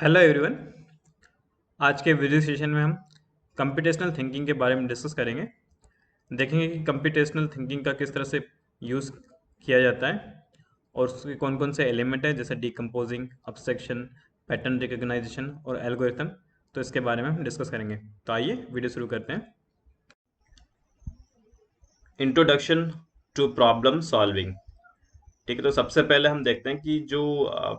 Hello everyone. आज के video session में हम कंप्यूटेशनल थिंकिंग के बारे में डिस्कस करेंगे। देखेंगे कि कंप्यूटेशनल थिंकिंग का किस तरह से यूज़ किया जाता है और उसके कौन कौन से एलिमेंट हैं, जैसे डिकम्पोजिंग, अब्स्ट्रैक्शन, पैटर्न रिकग्नाइजेशन और एल्गोरिथम। तो इसके बारे में हम डिस्कस करेंगे। तो आइए वीडियो शुरू करते हैं। Introduction to problem solving. ठीक है, तो सबसे पहले हम देखते हैं कि जो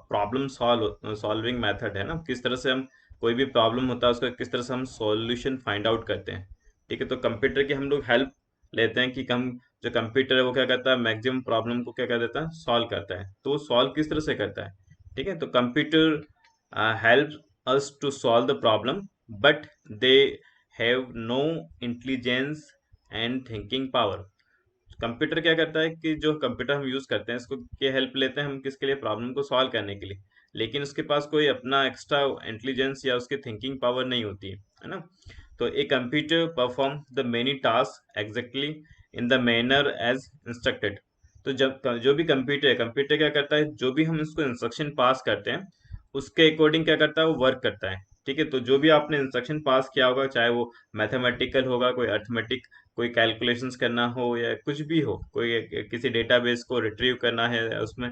प्रॉब्लम सॉल्विंग मेथड है ना, किस तरह से हम कोई भी प्रॉब्लम होता है उसका किस तरह से हम सॉल्यूशन फाइंड आउट करते हैं। ठीक है, तो कंप्यूटर की हम लोग हेल्प लेते हैं कि हम जो कंप्यूटर है वो क्या करता है, मैक्सिमम प्रॉब्लम को क्या कर देता है, सॉल्व करता है। तो वो सॉल्व किस तरह से करता है? ठीक है, तो computer help us to solve the problem, but they have no intelligence and thinking power. Computer क्या करता है कि जो कंप्यूटर हम यूज करते हैं इसको के हेल्प लेते हैं हम किसके लिए, प्रॉब्लम को सॉल्व करने के लिए। लेकिन उसके पास कोई अपना एक्स्ट्रा इंटेलिजेंस या उसकी थिंकिंग पावर नहीं होती है ना। तो a computer perform the many task exactly in the manner as instructed. तो जब जो भी कंप्यूटर क्या करता है, जो भी हम इसको इंस्ट्रक्शन पास करते हैं उसके अकॉर्डिंग क्या करता है, वो वर्क करता है। ठीक है, तो जो भी आपने इंस्ट्रक्शन पास किया होगा, चाहे वो मैथमेटिकल होगा, कोई अर्थमेटिक, कोई कैलकुलेशंस करना हो या कुछ भी हो, कोई किसी डेटाबेस को रिट्रीव करना है, उसमें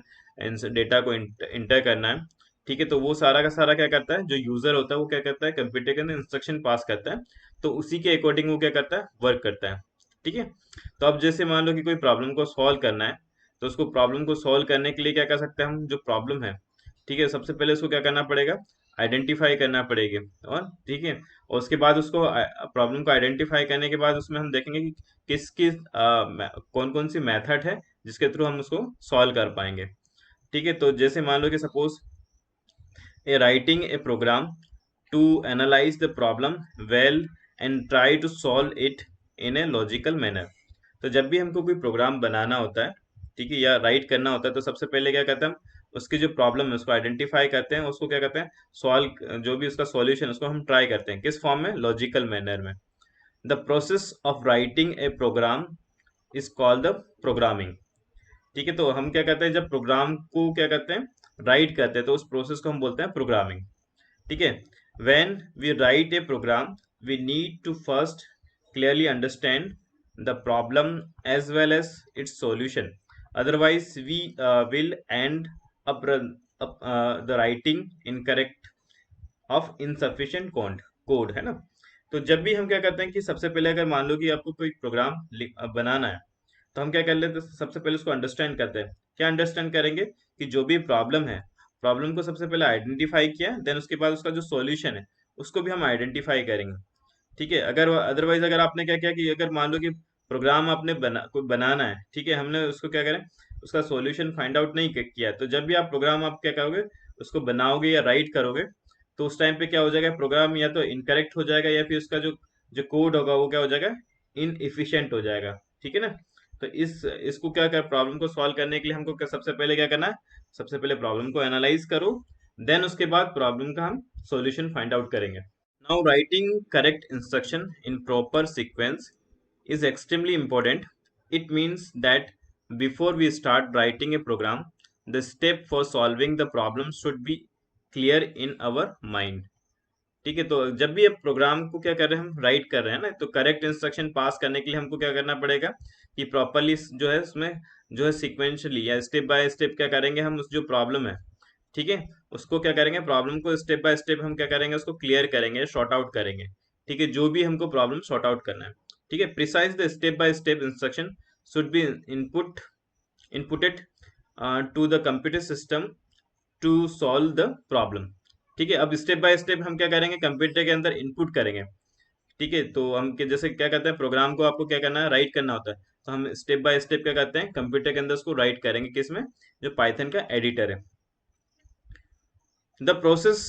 डेटा को इंटर करना है। ठीक है, तो वो सारा का सारा क्या करता है, जो यूजर होता है वो क्या करता है, कंप्यूटर के अंदर इंस्ट्रक्शन पास करता है। तो उसी के अकॉर्डिंग वो क्या करता है, वर्क करता है। ठीक है, तो अब जैसे मान लो कि कोई प्रॉब्लम को सॉल्व करना है, तो उसको प्रॉब्लम को सॉल्व करने के लिए क्या कर सकते हैं हम, जो प्रॉब्लम है, ठीक है, सबसे पहले उसको क्या करना पड़ेगा, आइडेंटिफाई करना पड़ेगी। और ठीक है, और उसके बाद उसको प्रॉब्लम को आइडेंटिफाई करने के बाद उसमें हम देखेंगे कि किस किस कौन कौन सी मेथड है जिसके थ्रू हम उसको सॉल्व कर पाएंगे। ठीक है, तो जैसे मान लो कि suppose a writing a program to analyse the problem well and try to solve it in a logical manner. तो जब भी हमको कोई प्रोग्राम बनाना होता है, ठीक है, या राइट करना होता है, तो सबसे पहले क्या करते हैं हम, उसकी जो प्रॉब्लम है उसको आइडेंटिफाई करते हैं, उसको क्या करते हैं, सॉल्व, जो भी उसका सॉल्यूशन उसको हम ट्राई करते हैं, किस फॉर्म में, लॉजिकल मैनर में। The process of writing a program is called the programming. ठीक है, तो हम क्या करते हैं, जब प्रोग्राम को क्या करते हैं, राइट करते हैं, तो उस प्रोसेस को हम बोलते हैं प्रोग्रामिंग। ठीक है, when we write a program we need to first clearly understand the problem as well as its solution, otherwise we will end up the writing incorrect of insufficient code, है ना। तो जब भी हम क्या करते हैं कि सबसे पहले अगर मान लो कि आपको कोई प्रोग्राम बनाना है, तो हम क्या कर लेते हैं, सबसे पहले उसको अंडरस्टैंड करते हैं। क्या अंडरस्टैंड करेंगे कि जो भी प्रॉब्लम है, प्रॉब्लम को सबसे पहले आइडेंटिफाई किया, देन उसके बाद उसका जो सॉल्यूशन है उसको भी हम आइडेंटिफाई करेंगे। ठीक है, अगर अदरवाइज अगर आपने क्या किया कि अगर मान लो कि प्रोग्राम आपने कोई बनाना है, ठीक है, हमने उसको क्या करें, उसका सॉल्यूशन फाइंड आउट नहीं किया, तो जब भी आप प्रोग्राम आप क्या करोगे, उसको बनाओगे या राइट करोगे, तो उस टाइम पे क्या हो जाएगा, प्रोग्राम या तो इनकरेक्ट हो जाएगा या फिर उसका जो जो कोड होगा वो क्या हो जाएगा, इनएफिशिएंट हो जाएगा। ठीक है ना। तो इसको क्या कर, प्रॉब्लम को सॉल्व करने के लिए हमको सबसे पहले क्या करना है, सबसे पहले प्रॉब्लम को एनालाइज करो, देन उसके बाद प्रॉब्लम का हम सॉल्यूशन फाइंड आउट करेंगे। Now, writing correct instruction in proper sequence is extremely important. It means that before we start writing a program, the step for solving the problem should be clear in our mind. ठीक है, तो जब भी आप programme को क्या कर रहे हैं, हम राइट कर रहे हैं ना, तो करेक्ट इंस्ट्रक्शन पास करने के लिए हमको क्या करना पड़ेगा कि प्रॉपरली जो है उसमें जो है सिक्वेंशली या स्टेप बाय स्टेप क्या करेंगे, हम उस जो प्रॉब्लम है, ठीक है, उसको क्या करेंगे, प्रॉब्लम को स्टेप बाय स्टेप हम क्या करेंगे, उसको क्लियर करेंगे, शॉर्ट आउट करेंगे। ठीक है, जो भी हमको प्रॉब्लम शॉर्ट आउट करना है। ठीक है, precise the step by step instruction should be inputted to the computer system to solve the problem. ठीक है, अब स्टेप बाय स्टेप हम क्या करेंगे, कंप्यूटर के अंदर इनपुट जैसे तो हम जैसे क्या करते हैं, प्रोग्राम को आपको क्या करना है, राइट करना होता है, तो हम स्टेप बाय स्टेप क्या करते हैं, कंप्यूटर के अंदर उसको राइट करेंगे, किसमें, जो पाइथन का एडिटर है। The process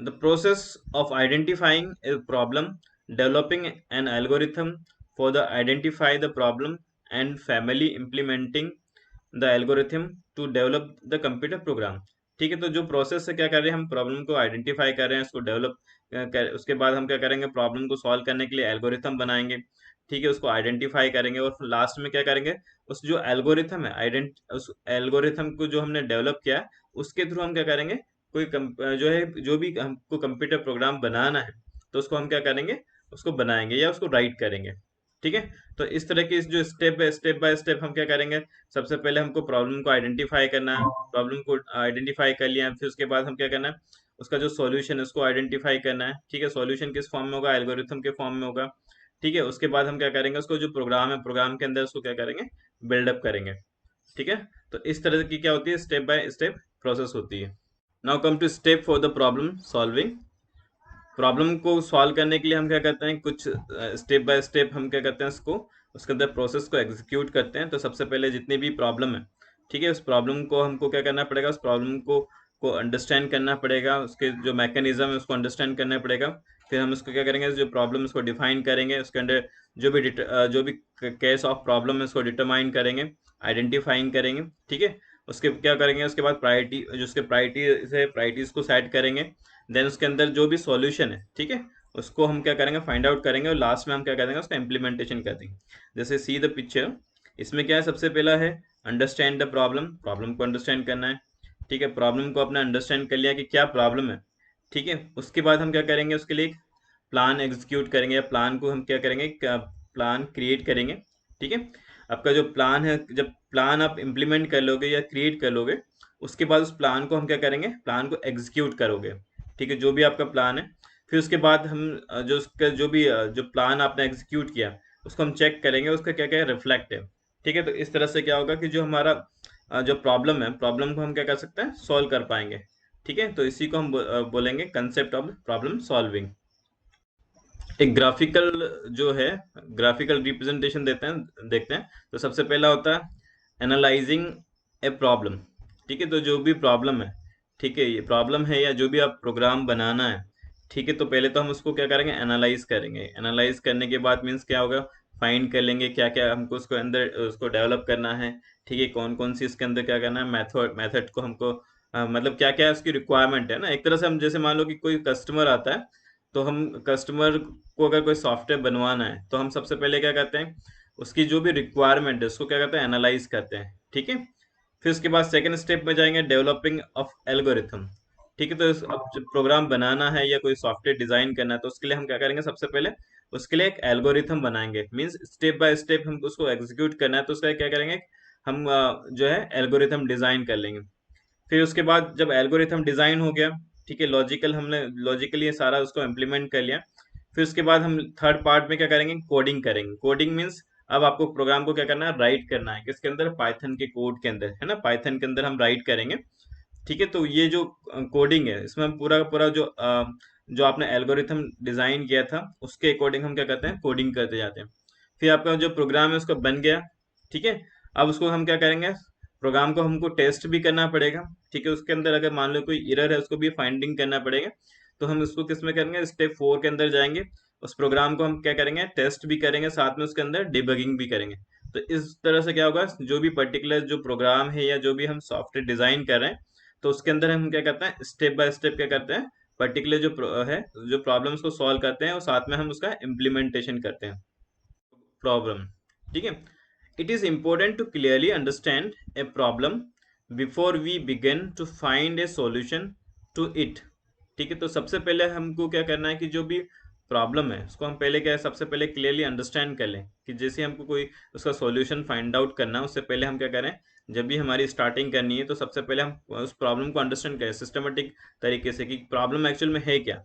the process of identifying a problem, developing an algorithm for the identify the problem, and family implementing the algorithm to develop the computer program. ठीक है, तो जो प्रोसेस से क्या कर रहे हैं, हम प्रॉब्लम को आइडेंटिफाई कर रहे हैं, उसको डेवलप उसके बाद हम क्या करेंगे, प्रॉब्लम को सॉल्व करने के लिए एल्गोरिथम बनाएंगे। ठीक है, उसको आइडेंटिफाई करेंगे और लास्ट में क्या करेंगे, उस जो एल्गोरिथम है उस एल्गोरिथम को जो हमने डेवलप किया है, उसके थ्रू हम क्या करेंगे, कोई जो है, जो भी हमको कंप्यूटर प्रोग्राम बनाना है, तो उसको हम क्या करेंगे, उसको बनाएंगे या उसको राइट करेंगे। ठीक है, तो इस तरह की जो स्टेप बाय स्टेप हम क्या करेंगे, सबसे पहले हमको प्रॉब्लम को आइडेंटिफाई करना है, प्रॉब्लम को आइडेंटिफाई कर लिया, फिर उसके बाद हम क्या करना है, उसका जो सॉल्यूशन है उसको आइडेंटिफाई करना है। ठीक है, सॉल्यूशन किस फॉर्म में होगा, एल्गोरिथम के फॉर्म में होगा। ठीक है, उसके बाद हम क्या करेंगे, उसको जो प्रोग्राम है, प्रोग्राम के अंदर उसको क्या करेंगे, बिल्डअप करेंगे। ठीक है, तो इस तरह की क्या होती है, स्टेप बाय स्टेप प्रोसेस होती है। Now come to step for the problem solving. Problem को सॉल्व करने के लिए हम क्या करते हैं, कुछ स्टेप बाय स्टेप हम क्या करते हैं, उसको उसके अंदर प्रोसेस को एग्जीक्यूट करते हैं। तो सबसे पहले जितनी भी प्रॉब्लम है, ठीक है, उस प्रॉब्लम को हमको क्या करना पड़ेगा, उस प्रॉब्लम को अंडरस्टैंड करना पड़ेगा, उसके जो मैकेनिज्म है उसको अंडरस्टैंड करना पड़ेगा। फिर हम उसको क्या करेंगे, जो प्रॉब्लम उसको डिफाइन करेंगे, उसके अंदर जो भी केस ऑफ प्रॉब्लम है उसको डिटरमाइन करेंगे, आइडेंटिफाइंग करेंगे। ठीक है, उसके क्या करेंगे, उसके बाद प्रायोरिटी, जो उसके प्रायोरिटीज को सेट करेंगे। देन उसके अंदर जो भी सॉल्यूशन है, ठीक है, उसको हम क्या करेंगे, फाइंड आउट करेंगे, और लास्ट में हम क्या करेंगे, उसका इम्प्लीमेंटेशन कर देंगे। जैसे सी द पिक्चर, इसमें क्या है, सबसे पहला है अंडरस्टैंड द प्रॉब्लम, प्रॉब्लम को अंडरस्टैंड करना है। ठीक है, प्रॉब्लम को अपना अंडरस्टैंड कर लिया कि क्या प्रॉब्लम है। ठीक है, उसके बाद हम क्या करेंगे, उसके लिए एक प्लान एग्जीक्यूट करेंगे, या प्लान को हम क्या करेंगे, प्लान क्रिएट करेंगे। ठीक है, आपका जो प्लान है, जब प्लान आप इम्प्लीमेंट कर लोगे या क्रिएट कर लोगे, उसके बाद उस प्लान को हम क्या करेंगे, प्लान को एग्जीक्यूट करोगे। ठीक है, जो भी आपका प्लान है, फिर उसके बाद हम जो उसका जो भी जो प्लान आपने एग्जीक्यूट किया, उसको हम चेक करेंगे, उसका क्या क्या रिफ्लेक्ट है। ठीक है, तो इस तरह से क्या होगा कि जो हमारा जो प्रॉब्लम है, प्रॉब्लम को हम क्या कर सकते हैं, सॉल्व कर पाएंगे। ठीक है, तो इसी को हम बोलेंगे कंसेप्ट ऑफ प्रॉब्लम सॉल्विंग। एक ग्राफिकल जो है, ग्राफिकल रिप्रेजेंटेशन देते हैं, देखते हैं। तो सबसे पहला होता है एनालाइजिंग ए प्रॉब्लम। ठीक है, तो जो भी प्रॉब्लम है, ठीक है, ये प्रॉब्लम है या जो भी आप प्रोग्राम बनाना है, ठीक है, तो पहले तो हम उसको क्या करेंगे, एनालाइज करेंगे। एनालाइज करने के बाद मीन्स क्या होगा, फाइंड कर लेंगे क्या क्या हमको उसको अंदर उसको डेवलप करना है। ठीक है, कौन कौन सी इसके अंदर क्या करना है, मेथड को हमको मतलब क्या क्या उसकी रिक्वायरमेंट है ना। एक तरह से हम जैसे मान लो कि कोई कस्टमर आता है, तो हम कस्टमर को अगर कोई सॉफ्टवेयर बनवाना है, तो हम सबसे पहले क्या करते हैं, उसकी जो भी रिक्वायरमेंट है उसको क्या करते हैं, एनालाइज करते हैं। ठीक है, फिर उसके बाद सेकंड स्टेप में जाएंगे, डेवलपिंग ऑफ एल्गोरिथम। ठीक है, तो अब जब प्रोग्राम बनाना है या कोई सॉफ्टवेयर डिजाइन करना है, तो उसके लिए हम क्या करेंगे, सबसे पहले उसके लिए एक एल्गोरिथम बनाएंगे। मीन्स स्टेप बाय स्टेप हमको उसको एग्जीक्यूट करना है, तो उसका क्या करेंगे, हम जो है एल्गोरिथम डिजाइन कर लेंगे। फिर उसके बाद जब एल्गोरिथम डिजाइन हो गया, ठीक है, हमने लॉजिकली ये सारा उसको इम्प्लीमेंट कर लिया। फिर उसके बाद हम थर्ड पार्ट में क्या करेंगे, कोडिंग करेंगे। कोडिंग मीन्स अब आपको प्रोग्राम को क्या करना है, राइट करना है, किसके अंदर, पाइथन के कोड के अंदर, है ना, पाइथन के अंदर हम राइट करेंगे। ठीक है, तो ये जो कोडिंग है, इसमें हम पूरा का पूरा जो आपने एल्गोरिथम डिजाइन किया था, उसके अकॉर्डिंग हम क्या करते हैं, कोडिंग करते जाते हैं। फिर आपका जो प्रोग्राम है उसका बन गया। ठीक है, अब उसको हम क्या करेंगे, प्रोग्राम को हमको टेस्ट भी करना पड़ेगा। ठीक है, उसके अंदर अगर मान लो कोई एरर है, उसको भी फाइंडिंग करना पड़ेगा। तो हम उसको किस में करेंगे, स्टेप 4 के अंदर जाएंगे, उस प्रोग्राम को हम क्या करेंगे, टेस्ट भी करेंगे, साथ में उसके अंदर डिबगिंग भी करेंगे। तो इस तरह से क्या होगा, जो भी पर्टिकुलर जो प्रोग्राम है या जो भी हम सॉफ्टवेयर डिजाइन कर रहे हैं, तो उसके अंदर हम क्या करते हैं, स्टेप बाय स्टेप क्या करते हैं, पर्टिकुलर है जो प्रॉब्लम्स को सॉल्व करते हैं, और साथ में हम उसका इम्प्लीमेंटेशन करते हैं प्रॉब्लम। ठीक है, it is important to clearly understand a problem before we begin to find a solution to it. ठीक है, तो सबसे पहले हमको क्या करना है कि जो भी प्रॉब्लम है उसको हम पहले क्या है, सबसे पहले क्लियरली अंडरस्टैंड कर लें, कि जैसे हमको कोई उसका सॉल्यूशन फाइंड आउट करना है, उससे पहले हम क्या करें, जब भी हमारी स्टार्टिंग करनी है, तो सबसे पहले हम उस प्रॉब्लम को अंडरस्टैंड करें सिस्टमेटिक तरीके से, कि प्रॉब्लम एक्चुअल में है क्या।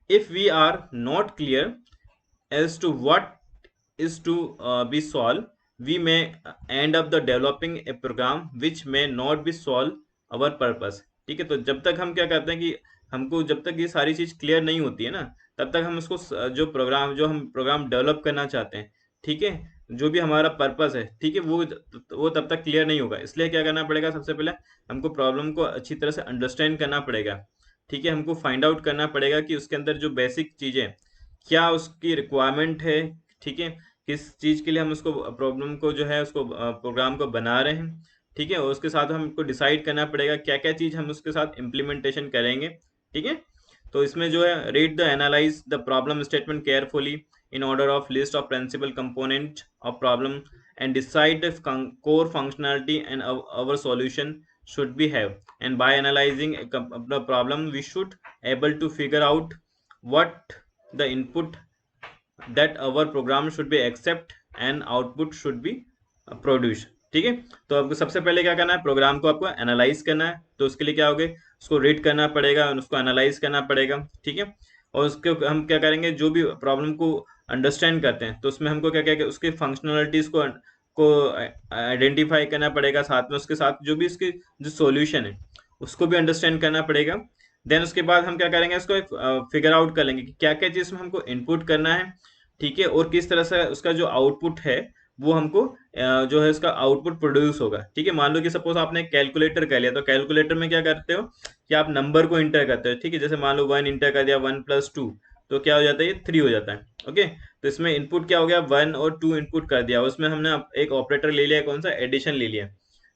If we are not clear as to what is to be solved, we may end up the developing a program which may not be solve our purpose। ठीक है, तो जब तक हम क्या करते हैं कि हमको जब तक ये सारी चीज क्लियर नहीं होती है ना, तब तक हम उसको जो हम प्रोग्राम डेवलप करना चाहते हैं, ठीक है, जो भी हमारा पर्पस है, ठीक है, वो तब तक क्लियर नहीं होगा। इसलिए क्या करना पड़ेगा, सबसे पहले हमको प्रॉब्लम को अच्छी तरह से अंडरस्टैंड करना पड़ेगा। ठीक है, हमको फाइंड आउट करना पड़ेगा कि उसके अंदर जो बेसिक चीजें, क्या उसकी रिक्वायरमेंट है। ठीक है, किस चीज के लिए हम उसको प्रॉब्लम को जो है उसको प्रोग्राम को बना रहे हैं। ठीक है, और उसके साथ हमको डिसाइड करना पड़ेगा क्या क्या चीज हम उसके साथ इम्प्लीमेंटेशन करेंगे। ठीक है, तो इसमें जो है read the analyse the problem statement carefully in order of list of principal component of problem and decide the core functionality and our solution should be have, and by analyzing the problem we should able to figure out what the input that our program should be accept and output should be produce। ठीक है, तो आपको सबसे पहले क्या करना है, programme को आपको एनालाइज करना है। तो उसके लिए क्या होगा, उसको रीड करना पड़ेगा, उसको एनालाइज करना पड़ेगा। ठीक है, और उसके हम क्या करेंगे, जो भी प्रॉब्लम को अंडरस्टैंड करते हैं तो उसमें हमको क्या क्या उसके फंक्शनलिटीज को आइडेंटिफाई करना पड़ेगा, साथ में उसके साथ जो भी इसके जो सॉल्यूशन है उसको भी अंडरस्टैंड करना पड़ेगा। देन उसके बाद हम क्या करेंगे, इसको फिगर आउट कर लेंगे कि क्या क्या चीज में हमको इनपुट करना है। ठीक है, और किस तरह से उसका जो आउटपुट है वो हमको जो है उसका आउटपुट प्रोड्यूस होगा। ठीक है, मान लो कि सपोज आपने कैलकुलेटर कर लिया, तो कैलकुलेटर में क्या करते हो कि आप नंबर को इंटर करते हो। ठीक है, जैसे मान लो 1 इंटर कर दिया, 1+2 तो क्या हो जाता है, ये 3 हो जाता है। ओके, तो इसमें इनपुट क्या हो गया, 1 और 2 इनपुट कर दिया, उसमें हमने एक ऑपरेटर ले लिया, कौन सा, एडिशन ले लिया।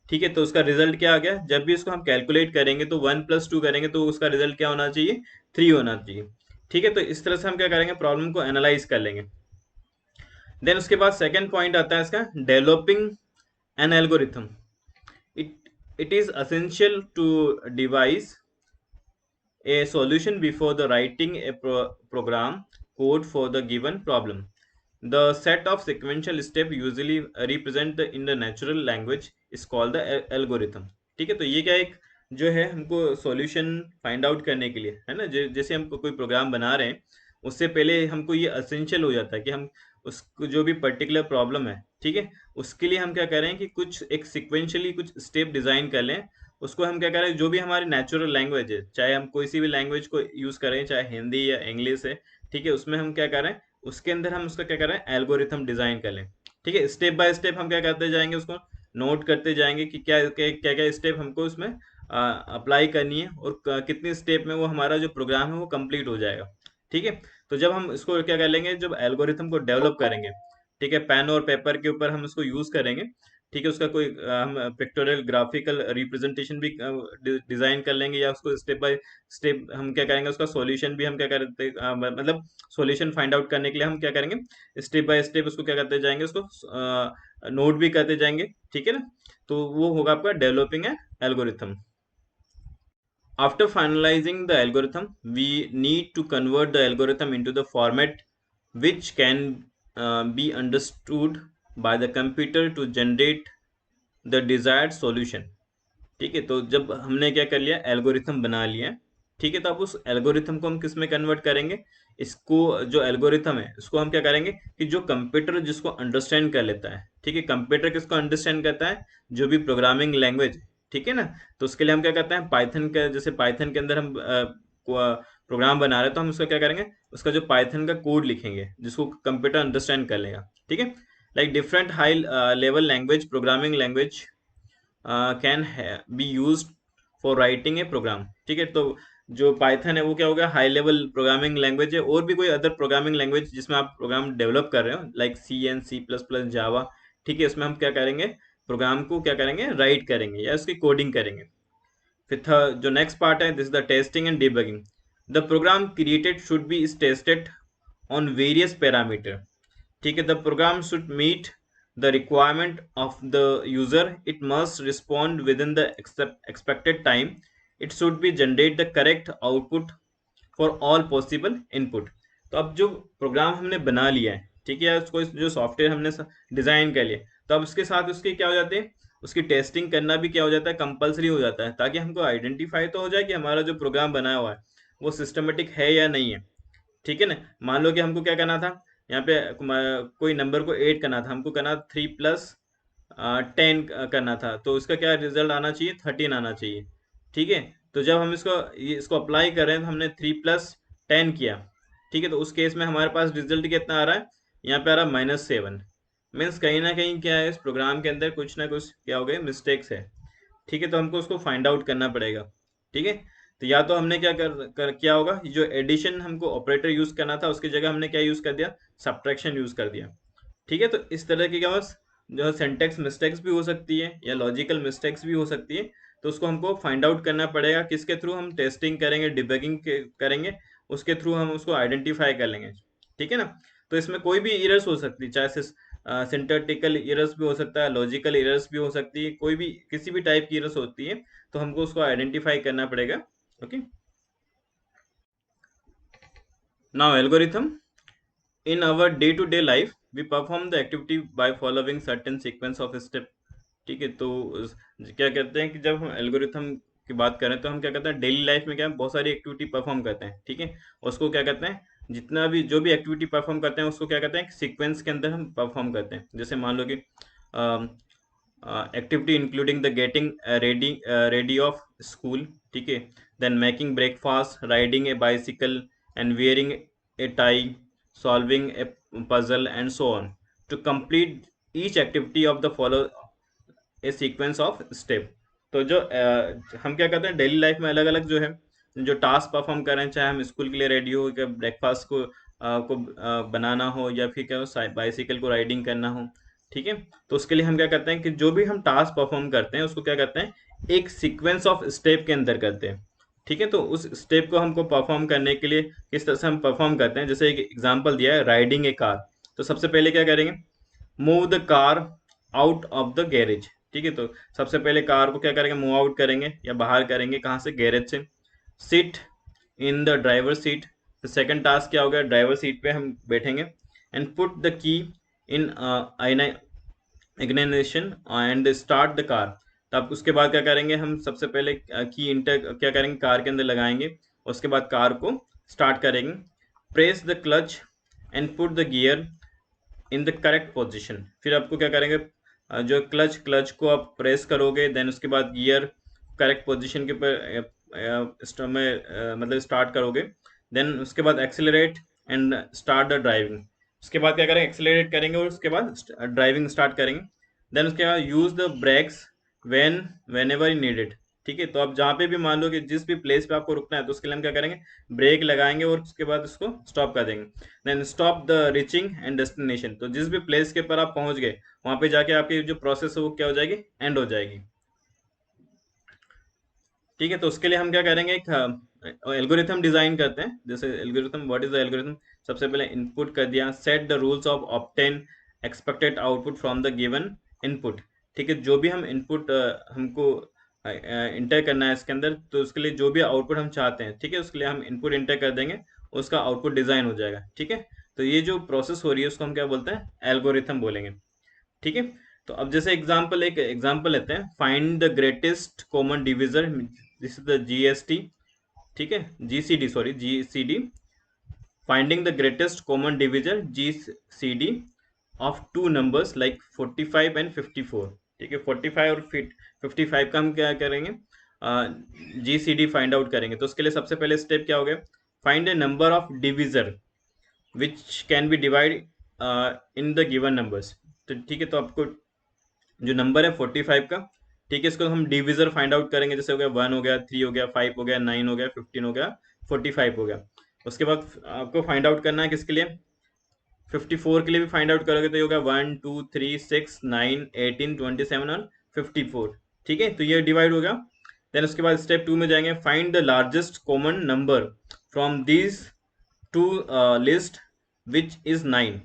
ठीक है, तो उसका रिजल्ट क्या आ गया, जब भी इसको हम कैलकुलेट करेंगे तो 1+2 करेंगे तो उसका रिजल्ट क्या होना चाहिए, 3 होना चाहिए। ठीक है, तो इस तरह से हम क्या करेंगे, प्रॉब्लम को एनालाइज कर लेंगे। देन उसके बाद सेकेंड पॉइंट आता है इसका, developing an algorithm. It is essential to devise a solution before the writing a program code for the given problem. The set of sequential steps usually represent in the natural language is called the algorithm। ठीक है, तो ये क्या एक जो है हमको solution find out करने के लिए है ना, जैसे हम कोई प्रोग्राम बना रहे हैं उससे पहले हमको ये असेंशियल हो जाता है कि हम उसको जो भी पर्टिकुलर प्रॉब्लम है, ठीक है, उसके लिए हम क्या करें कि कुछ एक सिक्वेंशियली कुछ स्टेप डिजाइन कर लें। उसको हम क्या करें, जो भी हमारी नेचुरल लैंग्वेज है, चाहे हम कोई सी भी लैंग्वेज को यूज करें, चाहे हिंदी या इंग्लिश है, ठीक है, उसमें हम क्या करें, उसके अंदर हम उसका क्या करें, एल्गोरिथम डिजाइन कर लें। ठीक है, स्टेप बाय स्टेप हम क्या करते जाएंगे, उसको नोट करते जाएंगे कि क्या क्या क्या स्टेप हमको उसमें अप्लाई करनी है और कितनी स्टेप में वो हमारा जो प्रोग्राम है वो कंप्लीट हो जाएगा। ठीक है, तो जब हम इसको क्या कर लेंगे, जब एल्गोरिथम को डेवलप करेंगे, ठीक है, पेन और पेपर के ऊपर हम उसको यूज करेंगे। ठीक है, उसका कोई हम पिक्टोरियल ग्राफिकल रिप्रेजेंटेशन भी डिजाइन कर लेंगे, या उसको स्टेप बाय स्टेप हम क्या करेंगे, उसका सॉल्यूशन भी हम क्या करते मतलब सॉल्यूशन फाइंड आउट करने के लिए हम क्या करेंगे, स्टेप बाय स्टेप उसको क्या करते जाएंगे, उसको नोट भी करते जाएंगे। ठीक है ना, तो वो होगा आपका developing algorithm. After finalizing the algorithm, we need to convert the algorithm into the format which can be understood by the computer to generate the desired solution। ठीक है, तो जब हमने क्या कर लिया, एल्गोरिथम बना लिया। ठीक है, तो अब उस एल्गोरिथम को हम किस में कन्वर्ट करेंगे, इसको जो एल्गोरिथम है इसको हम क्या करेंगे कि जो कंप्यूटर जिसको अंडरस्टैंड कर लेता है। ठीक है, कंप्यूटर किसको अंडरस्टैंड करता है, जो भी प्रोग्रामिंग लैंग्वेज। ठीक है ना, तो उसके लिए हम क्या करते हैं, पाइथन का, जैसे पाइथन के अंदर हम प्रोग्राम बना रहे हैं तो हम उसका क्या करेंगे, उसका जो पाइथन का कोड लिखेंगे जिसको कंप्यूटर अंडरस्टैंड कर लेगा। ठीक है, like different high level language, programming language can be use for writing a program. ठीक है, तो जो पाइथन है वो क्या होगा, हाई लेवल प्रोग्रामिंग लैंग्वेज है। और भी कोई अदर प्रोग्रामिंग लैंग्वेज जिसमें आप प्रोग्राम डेवलप कर रहे हो, लाइक C++, जावा। ठीक है, इसमें हम क्या करेंगे, प्रोग्राम को क्या करेंगे, राइट करेंगे या उसकी कोडिंग करेंगे। फिर जो नेक्स्ट पार्ट है, this is the testing and debugging. The program created should be tested on various parameter. ठीक है, the program should meet the requirement of the user, it must respond within the expected time, it should be generate the correct output for all possible input। तो अब जो programme हमने बना लिया है, ठीक है, उसको जो सॉफ्टवेयर हमने डिजाइन कर लिया, तो अब उसके साथ उसके क्या हो जाते हैं, उसकी टेस्टिंग करना भी क्या हो जाता है, कंपलसरी हो जाता है, ताकि हमको आइडेंटिफाई तो हो जाए कि हमारा जो प्रोग्राम बनाया हुआ है वो सिस्टमेटिक है या नहीं है। ठीक है ना, मान लो कि हमको क्या करना था, यहाँ पे कोई नंबर को ऐड करना था, हमको करना 3+10 करना था, तो इसका क्या रिजल्ट आना चाहिए, 13 आना चाहिए। ठीक है, तो जब हम इसको अप्लाई कर रहे हैं तो हमने 3+10 किया। ठीक है, तो उस केस में हमारे पास रिजल्ट कितना आ रहा है, यहाँ पे आ रहा है -7। मीन्स कहीं ना कहीं क्या है, इस प्रोग्राम के अंदर कुछ ना कुछ क्या हो गए, मिस्टेक्स है। ठीक है, तो हमको उसको फाइंड आउट करना पड़ेगा। ठीक है, तो या तो हमने क्या होगा, जो एडिशन हमको ऑपरेटर यूज करना था उसकी जगह हमने क्या यूज कर दिया, सब्ट्रैक्शन यूज कर दिया। ठीक है, तो इस तरह की क्या जो सिंटेक्स मिस्टेक्स भी हो सकती है या लॉजिकल मिस्टेक्स भी हो सकती है, तो उसको हमको फाइंड आउट करना पड़ेगा। किसके थ्रू? हम टेस्टिंग करेंगे, डिबगिंग करेंगे, उसके थ्रू हम उसको आइडेंटिफाई कर लेंगे। ठीक है ना? तो इसमें कोई भी एरर्स हो सकती है, चाहे सिंटैक्टिकल एरर्स भी हो सकता है, लॉजिकल एरर्स भी हो सकती है, कोई भी किसी भी टाइप की एरर्स होती है, तो हमको उसको आइडेंटिफाई करना पड़ेगा। Okay, now algorithm in our day to day life we perform the activity by following certain sequence of step। ठीक है, तो क्या कहते हैं कि जब हम एल्गोरिथम की बात करें तो हम क्या कहते हैं, डेली लाइफ में क्या बहुत सारी एक्टिविटी परफॉर्म करते हैं। ठीक है, उसको क्या कहते हैं, जितना भी जो भी एक्टिविटी परफॉर्म करते हैं उसको क्या कहते हैं, सीक्वेंस के अंदर हम परफॉर्म करते हैं। जैसे मान लो कि activity including the getting ready of school. ठीक है, then making breakfast, riding a bicycle and wearing a tie, solving a puzzle and so on। to complete each activity of the follow a sequence of step। तो जो हम क्या करते हैं daily life में अलग अलग जो है जो टास्क परफॉर्म कर रहे हैं, चाहे हम स्कूल के लिए रेडी हो, क्या ब्रेकफास्ट को बनाना हो, या फिर क्या बाइसिकल को राइडिंग करना हो। ठीक है, तो उसके लिए हम क्या करते हैं कि जो भी हम टास्क परफॉर्म करते हैं उसको क्या करते हैं, एक सीक्वेंस ऑफ स्टेप के अंदर करते हैं। ठीक है, तो उस स्टेप को हमको परफॉर्म करने के लिए किस तरह से हम परफॉर्म करते हैं, जैसे एक एग्जांपल दिया है, राइडिंग ए कार। तो सबसे पहले क्या करेंगे, move the car out of the garage. ठीक है, तो सबसे पहले कार को क्या करेंगे, मूव आउट करेंगे या बाहर करेंगे, कहाँ से, गैरेज से। Sit in the driver seat. तो सेकंड टास्क क्या हो गया, ड्राइवर सीट पे हम बैठेंगे। And put the key in ignition and start the car. तब उसके बाद क्या करेंगे, हम सबसे पहले की इंटर क्या करेंगे, कार के अंदर लगाएंगे, उसके बाद कार को स्टार्ट करेंगे। Press the clutch and put the gear in the correct position. फिर आपको क्या करेंगे, जो क्लच को आप प्रेस करोगे, देन उसके बाद गियर करेक्ट पोजिशन के पर मतलब स्टार्ट करोगे। देन उसके बाद accelerate and start the driving. उसके बाद क्या करेंगे, एक्सेलरेट करेंगे और उसके बाद ड्राइविंग स्टार्ट करेंगे। देन उसके बाद use the brakes whenever needed. ठीक है, तो आप जहाँ पे भी मान लो कि जिस भी प्लेस पे आपको रुकना है, तो उसके लिए हम क्या करेंगे, ब्रेक लगाएंगे और उसके बाद उसको स्टॉप कर देंगे। Then stop the reaching and destination. तो जिस भी प्लेस के पर आप पहुंच गए, वहां पे जाके आपकी जो प्रोसेस है वो क्या हो जाएगी, एंड हो जाएगी। ठीक है, तो उसके लिए हम क्या करेंगे, एक एल्गोरिथम डिजाइन करते हैं। जैसे algorithm, what is the algorithm, सबसे पहले इनपुट कर दिया, set the rules of obtain expected output from the given input. ठीक है, जो भी हम इनपुट हमको इंटर करना है इसके अंदर, तो उसके लिए जो भी आउटपुट हम चाहते हैं, ठीक है, उसके लिए हम इनपुट इंटर कर देंगे, उसका आउटपुट डिजाइन हो जाएगा। ठीक है, तो ये जो प्रोसेस हो रही है उसको हम क्या बोलते हैं, एल्गोरिथम बोलेंगे। ठीक है, तो अब जैसे एक एग्जांपल लेते हैं, find the greatest common divisor, this is the GST. ठीक है, GCD, sorry, GCD, finding the greatest common divisor, GCD, of two numbers like 45 and 54। ठीक है, 45 और 55 का हम क्या करेंगे, जीसीडी फाइंड आउट करेंगे। तो उसके लिए सबसे पहले स्टेप क्या हो गया, find A number of divisor which can be divide in the given numbers. तो ठीक है, तो आपको जो नंबर है 45 का, ठीक है, इसको हम डिविजर फाइंड आउट करेंगे। जैसे हो गया 1 हो गया, 3 हो गया, 5 हो गया, 9 हो गया, 15 हो गया, 45 हो गया। उसके बाद आपको फाइंड आउट करना है किसके लिए, 54 के लिए भी फाइंड आउट करोगे तो ये होगा 1 2 3 6 9 18 27 और 54। ठीक है, तो ये डिवाइड हो गया। देन उसके बाद स्टेप 2 में जाएंगे, find the largest common number from these two list which is 9।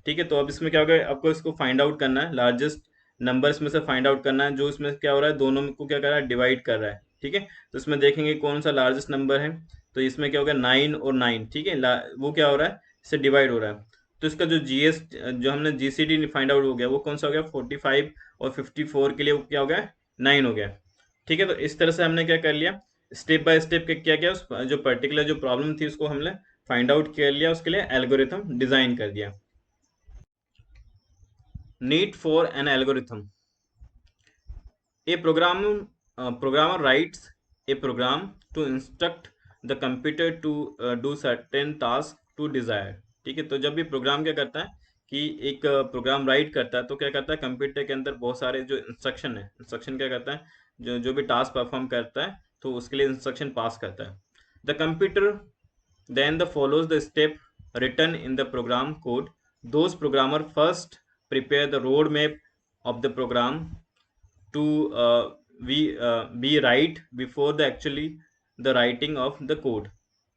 ठीक है, तो अब इसमें क्या होगा, आपको इसको फाइंड आउट करना है, लार्जेस्ट नंबर इसमें से फाइंड आउट करना है, जो इसमें क्या हो रहा है, दोनों को क्या कर रहा है, डिवाइड कर रहा है। ठीक है, तो इसमें देखेंगे कौन सा लार्जेस्ट नंबर है, तो इसमें क्या होगा, 9 और 9। ठीक है, वो क्या हो रहा है, इससे डिवाइड हो रहा है। तो इसका जो जो हमने जीसीडी फाइंड आउट हो गया, वो कौन सा हो गया, 45, और 54 के लिए वो क्या हो गया, 9 हो गया। ठीक है, तो इस तरह से हमने क्या कर लिया, स्टेप बाय स्टेप क्या किया, उस जो पर्टिकुलर जो प्रॉब्लम थी उसको हमने फाइंड आउट कर लिया, उसके लिए एल्गोरिथम डिजाइन कर दिया। Need for an algorithm, A programmer writes a program to instruct the computer to do certain task to desire। ठीक है, तो जब भी प्रोग्राम क्या करता है कि एक प्रोग्राम राइट करता है, तो क्या करता है, कंप्यूटर के अंदर बहुत सारे जो इंस्ट्रक्शन है, इंस्ट्रक्शन क्या करता है, जो जो भी टास्क परफॉर्म करता है, तो उसके लिए इंस्ट्रक्शन पास करता है। The computer then the follows the step written in the program code। Those programmer first prepare the road map of the program to be right before the actually the writing of the code।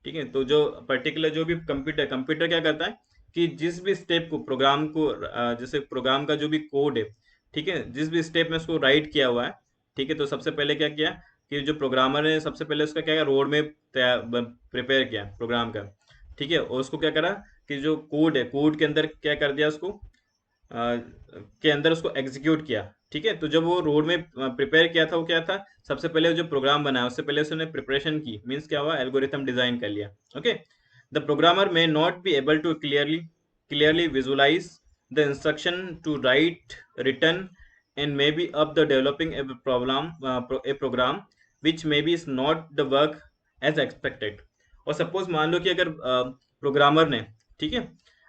ठीक है, तो जो particular जो भी computer क्या करता है कि जिस भी स्टेप को प्रोग्राम को जैसे प्रोग्राम का जो भी कोड है, ठीक है, जिस भी स्टेप में उसको राइट किया हुआ है, ठीक है, तो सबसे पहले क्या किया कि जो प्रोग्रामर ने सबसे पहले उसका क्या रोड में प्रिपेयर किया प्रोग्राम का, ठीक है, और उसको क्या करा कि जो कोड है कोड के अंदर क्या कर दिया उसको के अंदर उसको एग्जीक्यूट किया। ठीक है, तो जब वो रोड में प्रिपेयर किया था वो क्या था, सबसे पहले जो प्रोग्राम बनाया उससे पहले उसने प्रिपरेशन की, मीन्स क्या हुआ, एल्गोरिथम डिजाइन कर लिया। Okay, the programmer may not be able to clearly visualise the instruction to write return and maybe up the developing a program which maybe is not the work as expected। और suppose मान लो कि अगर programmer ने, ठीक है,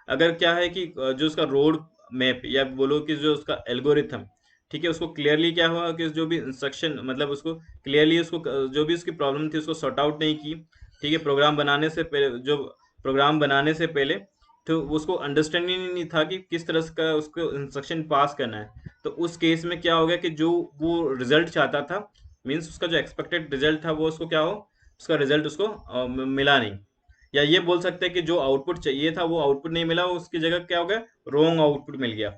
अगर क्या है कि जो उसका रोड मैप या बोलो कि जो उसका एल्गोरिथम, ठीक है, उसको क्लियरली क्या हुआ कि जो भी इंस्ट्रक्शन मतलब उसको क्लियरली उसको जो भी उसकी प्रॉब्लम थी उसको सॉर्ट आउट नहीं की। ठीक है, प्रोग्राम बनाने से पहले जो प्रोग्राम बनाने से पहले तो उसको अंडरस्टैंडिंग नहीं था कि किस तरह का उसको इंस्ट्रक्शन पास करना है। तो उस केस में क्या हो गया कि जो वो रिजल्ट चाहता था, मीन्स उसका जो एक्सपेक्टेड रिजल्ट था वो उसको क्या हो, उसका रिजल्ट उसको मिला नहीं, या ये बोल सकते हैं कि जो आउटपुट चाहिए था वो आउटपुट नहीं मिला, उसकी जगह क्या हो गया, रॉन्ग आउटपुट मिल गया।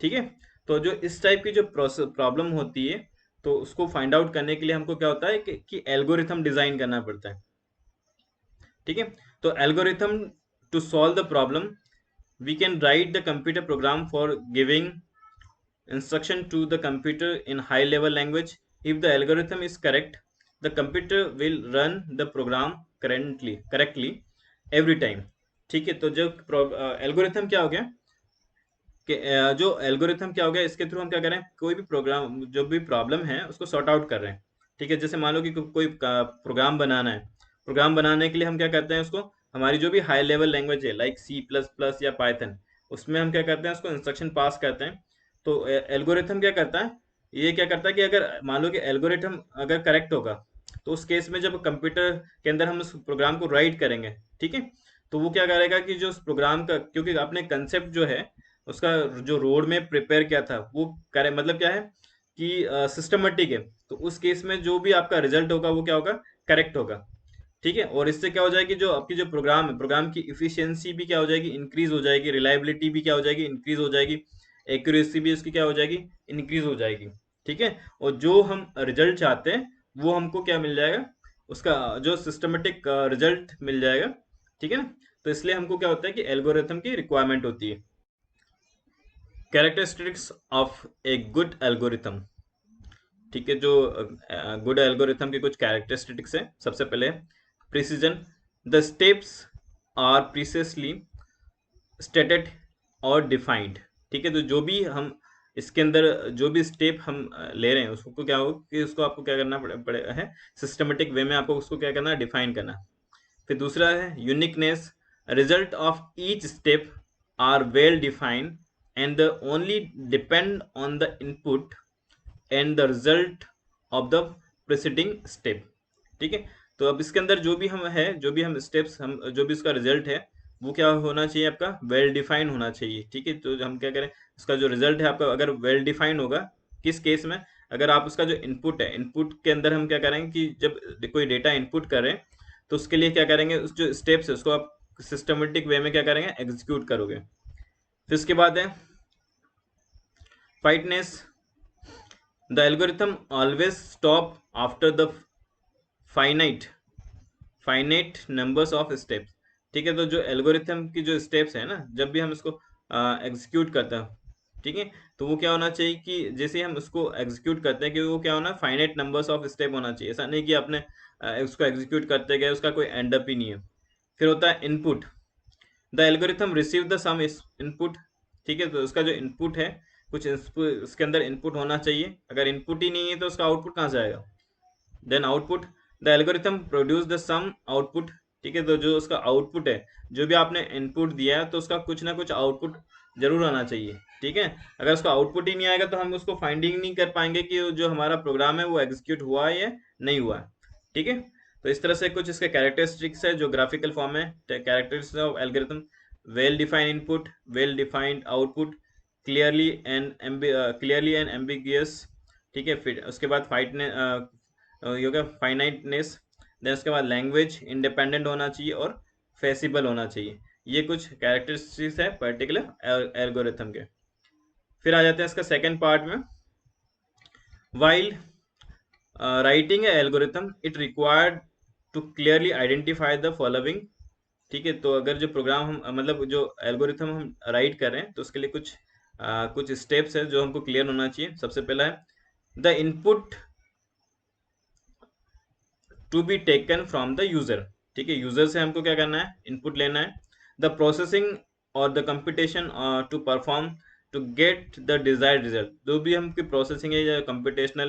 ठीक है, तो जो इस टाइप की जो प्रॉब्लम होती है तो उसको फाइंड आउट करने के लिए हमको क्या होता है कि एल्गोरिथम डिजाइन करना पड़ता है। ठीक है, तो algorithm to solve the problem we can write the computer program for giving instruction to the computer in high level language। if the algorithm is correct, the computer will run the program correctly every time। ठीक है, तो जो algorithm क्या हो गया कि जो algorithm क्या हो गया, इसके थ्रू हम क्या करें, कोई भी प्रोग्राम जो भी प्रॉब्लम है उसको सॉर्ट आउट कर रहे हैं। ठीक है, जैसे मान लो कि कोई प्रोग्राम बनाना है, प्रोग्राम बनाने के लिए हम क्या करते हैं उसको, हमारी जो भी हाई लेवल लैंग्वेज है लाइक C++ या पाइथन, उसमें हम क्या करते हैं उसको इंस्ट्रक्शन पास करते हैं। तो एल्गोरिथम क्या करता है, ये क्या करता है कि अगर मान लो कि एल्गोरिथम अगर करेक्ट होगा तो उस केस में जब कंप्यूटर के अंदर हम उस प्रोग्राम को राइट करेंगे, ठीक है, तो वो क्या करेगा कि जो उस प्रोग्राम का, क्योंकि अपने कंसेप्ट जो है उसका जो रोड में प्रिपेयर किया था वो करे, मतलब क्या है कि सिस्टमेटिक है, तो उस केस में जो भी आपका रिजल्ट होगा वो क्या होगा, करेक्ट होगा। ठीक है, और इससे क्या हो जाएगी, जो आपकी जो प्रोग्राम है प्रोग्राम की इफिशियंसी भी क्या हो जाएगी, इंक्रीज हो जाएगी, रिलायबिलिटी भी क्या हो जाएगी, इंक्रीज हो जाएगी, एक्यूरेसी भी उसकी क्या हो जाएगी, इंक्रीज हो जाएगी। ठीक है, और जो हम रिजल्ट चाहते हैं वो हमको क्या मिल जाएगा, उसका जो सिस्टमेटिक रिजल्ट मिल जाएगा। ठीक है ना, तो इसलिए हमको क्या होता है कि एल्गोरिथम की रिक्वायरमेंट होती है। Characteristics of a good algorithm. ठीक है, जो गुड एल्गोरिथम के कुछ कैरेक्टरिस्टिक्स हैं, सबसे पहले precision. The steps are precisely stated और डिफाइंड। ठीक है, तो जो भी हम इसके अंदर जो भी स्टेप हम ले रहे हैं उसको क्या हो कि उसको आपको क्या करना पड़ेगा है, सिस्टमेटिक वे में आपको उसको क्या करना है, डिफाइन करना। फिर दूसरा है uniqueness. Result of each step are well defined and the only depend on the input and the result of the preceding step. ठीक है, तो अब इसके अंदर जो भी हम है, जो भी हम स्टेप्स हम जो भी इसका रिजल्ट है वो क्या होना चाहिए, आपका वेल डिफाइंड होना चाहिए। ठीक है, तो हम क्या करें, उसका जो रिजल्ट है आपका अगर वेल डिफाइंड होगा, किस केस में, अगर आप उसका जो इनपुट है, इनपुट के अंदर हम क्या करेंगे कि जब कोई डेटा इनपुट करें तो उसके लिए क्या करेंगे, उस जो स्टेप्स है उसको आप सिस्टमेटिक वे में क्या करेंगे, एग्जीक्यूट करोगे। फिर उसके बाद है finiteness. The algorithm always stop after the finite finite numbers of steps. ठीक है, तो जो एल्गोरिथम की जो स्टेप्स है ना, जब भी हम इसको एग्जीक्यूट करते हैं, ठीक है, तो वो क्या होना चाहिए कि जैसे हम उसको एग्जीक्यूट करते हैं कि वो क्या होना, फाइनाइट नंबर्स ऑफ स्टेप होना चाहिए। ऐसा नहीं कि आपने उसको एग्जीक्यूट करते गए उसका कोई एंड अप ही नहीं है। फिर होता है input. The algorithm receive the some input. ठीक है, तो उसका जो इनपुट है कुछ उसके अंदर इनपुट होना चाहिए, अगर इनपुट ही नहीं है तो उसका आउटपुट कहाँ से आएगा। Then output. The algorithm produce the some output. ठीक है, तो जो उसका आउटपुट है, जो भी आपने इनपुट दिया है तो उसका कुछ ना कुछ आउटपुट जरूर आना चाहिए। ठीक है, अगर उसका आउटपुट ही नहीं आएगा तो हम उसको फाइंडिंग नहीं कर पाएंगे कि जो हमारा प्रोग्राम है वो एग्जीक्यूट हुआ है या नहीं हुआ है। ठीक है, तो इस तरह से कुछ इसके कैरेक्टरिस्टिक्स है जो ग्राफिकल फॉर्म है। Characteristics of algorithm: well defined input, well defined output, clearly and ambiguous, ठीक है। फिर उसके बाद ये हो गया फाइनाइटनेस, देन उसके बाद लैंग्वेज इंडिपेंडेंट होना चाहिए और फेसिबल होना चाहिए। ये कुछ कैरेक्टरिस्टिक्स है पर्टिकुलर एल्गोरिथम के। फिर आ जाते हैं इसका सेकंड पार्ट में। While writing algorithm it required to clearly identify the following, ठीक है। तो अगर जो प्रोग्राम हम मतलब जो एल्गोरिथम हम राइट कर रहे हैं तो उसके लिए कुछ स्टेप्स है जो हमको क्लियर होना चाहिए। सबसे पहला है the input to be taken from the user, ठीक है। यूजर से हमको क्या करना है, इनपुट लेना है। द प्रोसेसिंग और the computation to perform to get the desired result, जो भी हमकी प्रोसेसिंग है या कंप्यूटेशन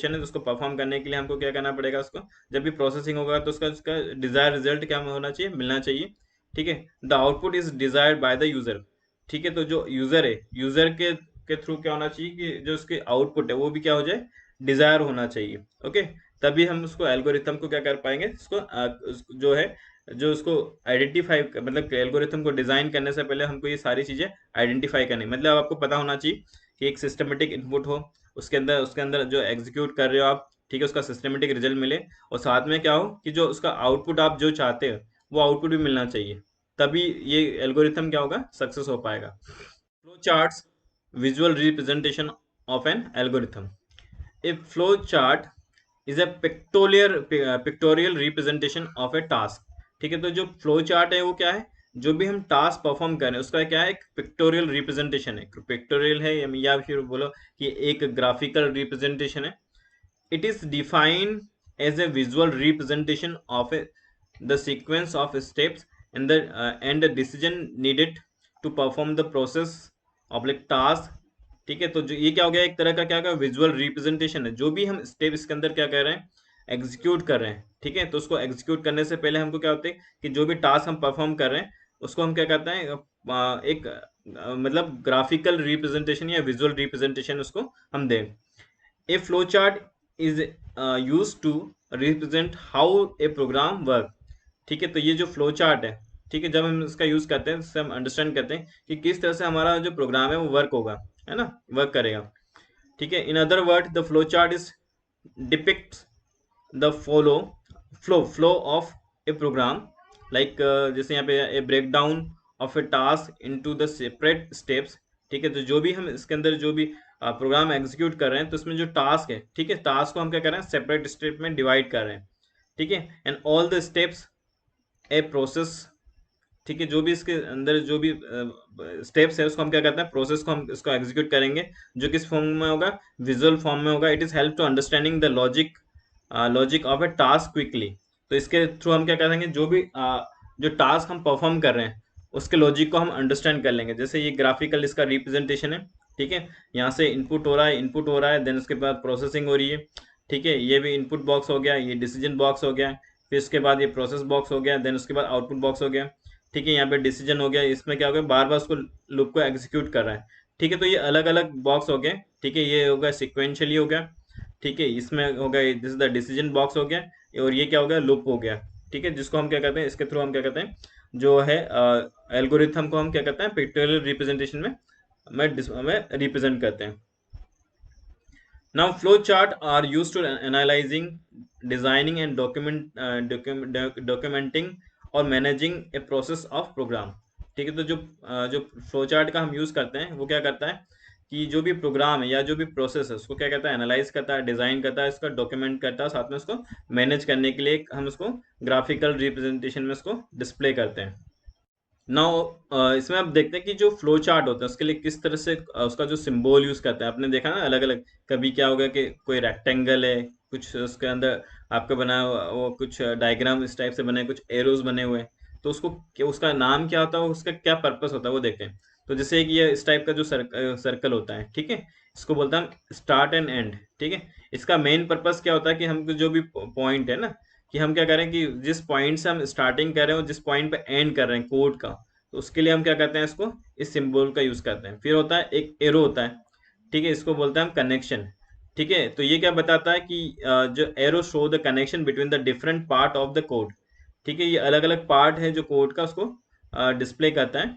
है तो उसको परफॉर्म करने के लिए हमको क्या करना पड़ेगा, उसको जब भी प्रोसेसिंग होगा तो उसका डिजायर रिजल्ट क्या होना चाहिए, मिलना चाहिए, ठीक है। The output is desired by the user, ठीक है। तो जो यूजर है, यूजर के थ्रू क्या होना चाहिए कि जो उसके आउटपुट है वो भी क्या हो जाए, डिजायर होना चाहिए, ओके। तभी हम उसको एल्गोरिथम को क्या कर पाएंगे, जो है जो उसको आइडेंटिफाई मतलब एल्गोरिथम को डिजाइन करने से पहले हमको ये सारी चीजें आइडेंटिफाई करनी, मतलब आपको पता होना चाहिए कि एक सिस्टमेटिक इनपुट हो, उसके अंदर जो एग्जीक्यूट कर रहे हो आप, ठीक है, उसका सिस्टमेटिक रिजल्ट मिले, और साथ में क्या हो कि जो उसका आउटपुट आप जो चाहते हो वो आउटपुट भी मिलना चाहिए, तभी ये एल्गोरिथम क्या होगा, सक्सेस हो पाएगा। Flow charts visual representation of an algorithm. A flow chart is a pictorial representation of a task, ठीक है। तो जो फ्लो चार्ट है वो क्या है, जो भी हम टास्क परफॉर्म कर रहे हैं उसका क्या है, एक पिक्टोरियल रिप्रेजेंटेशन है। पिक्टोरियल है या फिर बोलो कि एक ग्राफिकल रिप्रेजेंटेशन है। It is defined as a visual representation of the sequence of steps and the decision needed to perform the process of like task, ठीक है। तो जो ये क्या हो गया, एक तरह का क्या विजुअल रिप्रेजेंटेशन है, जो भी हम स्टेप इसके अंदर क्या कर रहे हैं, एग्जीक्यूट कर रहे हैं, ठीक है। तो उसको एग्जीक्यूट करने से पहले हमको क्या होता है कि जो भी टास्क हम परफॉर्म कर रहे हैं उसको हम क्या करते हैं, एक मतलब ग्राफिकल रिप्रेजेंटेशन या विजुअल रिप्रेजेंटेशन उसको हम दें। A flowchart is used to represent how a program work, ठीक है। तो ये जो फ्लो चार्ट है, ठीक है, जब हम इसका यूज करते हैं इससे हम अंडरस्टैंड करते हैं कि किस तरह से हमारा जो प्रोग्राम है वो वर्क होगा, है ना, वर्क करेगा, ठीक है। In other word the flow chart is depict the flow of a program, like जैसे यहाँ पे a break down of a task into the separate steps, ठीक है। तो जो भी हम इसके अंदर जो भी प्रोग्राम एग्जीक्यूट कर रहे हैं तो उसमें जो टास्क है, ठीक है, टास्क को हम क्या कर रहे हैं, सेपरेट स्टेप में डिवाइड कर रहे हैं, ठीक है। And all the steps a process, ठीक है, जो भी इसके अंदर जो भी स्टेप्स है उसको हम क्या करते हैं, प्रोसेस को हम इसको एग्जीक्यूट करेंगे, जो किस फॉर्म में होगा, विजुअल फॉर्म में होगा। It is help to understanding the logic of a task quickly. तो इसके थ्रू हम क्या करेंगे, जो भी जो टास्क हम परफॉर्म कर रहे हैं उसके लॉजिक को हम अंडरस्टैंड कर लेंगे। जैसे ये ग्राफिकल इसका रिप्रेजेंटेशन है, ठीक है, यहाँ से इनपुट हो रहा है, देन उसके बाद प्रोसेसिंग हो रही है, ठीक है। ये भी इनपुट बॉक्स हो गया, ये डिसीजन बॉक्स हो गया, फिर उसके बाद ये प्रोसेस बॉक्स हो गया, देन उसके बाद आउटपुट बॉक्स हो गया, ठीक है। यहाँ पे डिसीजन हो गया, इसमें क्या हो गया, बार बार उसको लूप को एग्जीक्यूट कर रहा है, ठीक है। तो ये अलग अलग बॉक्स हो गए, ठीक है, ये हो गया सिक्वेंशियली हो गया, ठीक है। इसमें हो गया this is the decision box हो गया, और ये क्या हो गया, लूप हो गया, ठीक है। जिसको हम क्या करते हैं, इसके थ्रू हम क्या करते हैं, जो है एल्गोरिथम को हम क्या करते हैं, पिक्टोरियल रिप्रेजेंटेशन में रिप्रेजेंट करते हैं। Now flowchart are used to analyzing, designing and documenting or managing a process of program, ठीक है। तो जो flowchart का हम यूज करते हैं वो क्या करता है कि जो भी प्रोग्राम है या जो भी प्रोसेस है उसको क्या करता है, एनालाइज करता है, डिजाइन करता है, इसका डॉक्यूमेंट करता है, साथ में उसको मैनेज करने के लिए हम उसको ग्राफिकल रिप्रेजेंटेशन में उसको डिस्प्ले करते हैं। नाउ इसमें आप देखते हैं कि जो फ्लो चार्ट होता है उसके लिए किस तरह से उसका जो सिंबल यूज करते हैं, आपने देखा ना अलग अलग, कभी क्या होगा कि कोई रेक्टेंगल है, कुछ उसके अंदर आपका बना हुआ वो कुछ डायग्राम इस टाइप से बने, कुछ एरोज बने हुए हैं, तो उसका नाम क्या होता है, उसका क्या पर्पस होता है वो देखते हैं। तो जैसे कि ये इस टाइप का जो सर्कल होता है, ठीक है, इसको बोलते हैं स्टार्ट एंड एंड, ठीक है। इसका मेन पर्पस क्या होता है कि हमको जो भी पॉइंट है ना, कि हम क्या करें कि जिस पॉइंट से हम स्टार्टिंग कर रहे हैं और जिस पॉइंट पे एंड कर रहे हैं कोड का, तो उसके लिए हम क्या करते हैं, इसको इस सिंबल का यूज करते हैं। फिर होता है एक एरो होता है, ठीक है, इसको बोलते हैं हम कनेक्शन, ठीक है। तो ये क्या बताता है कि जो arrow show the connection between the different part of the code, ठीक है, ये अलग अलग पार्ट है जो कोड का उसको डिस्प्ले करता है।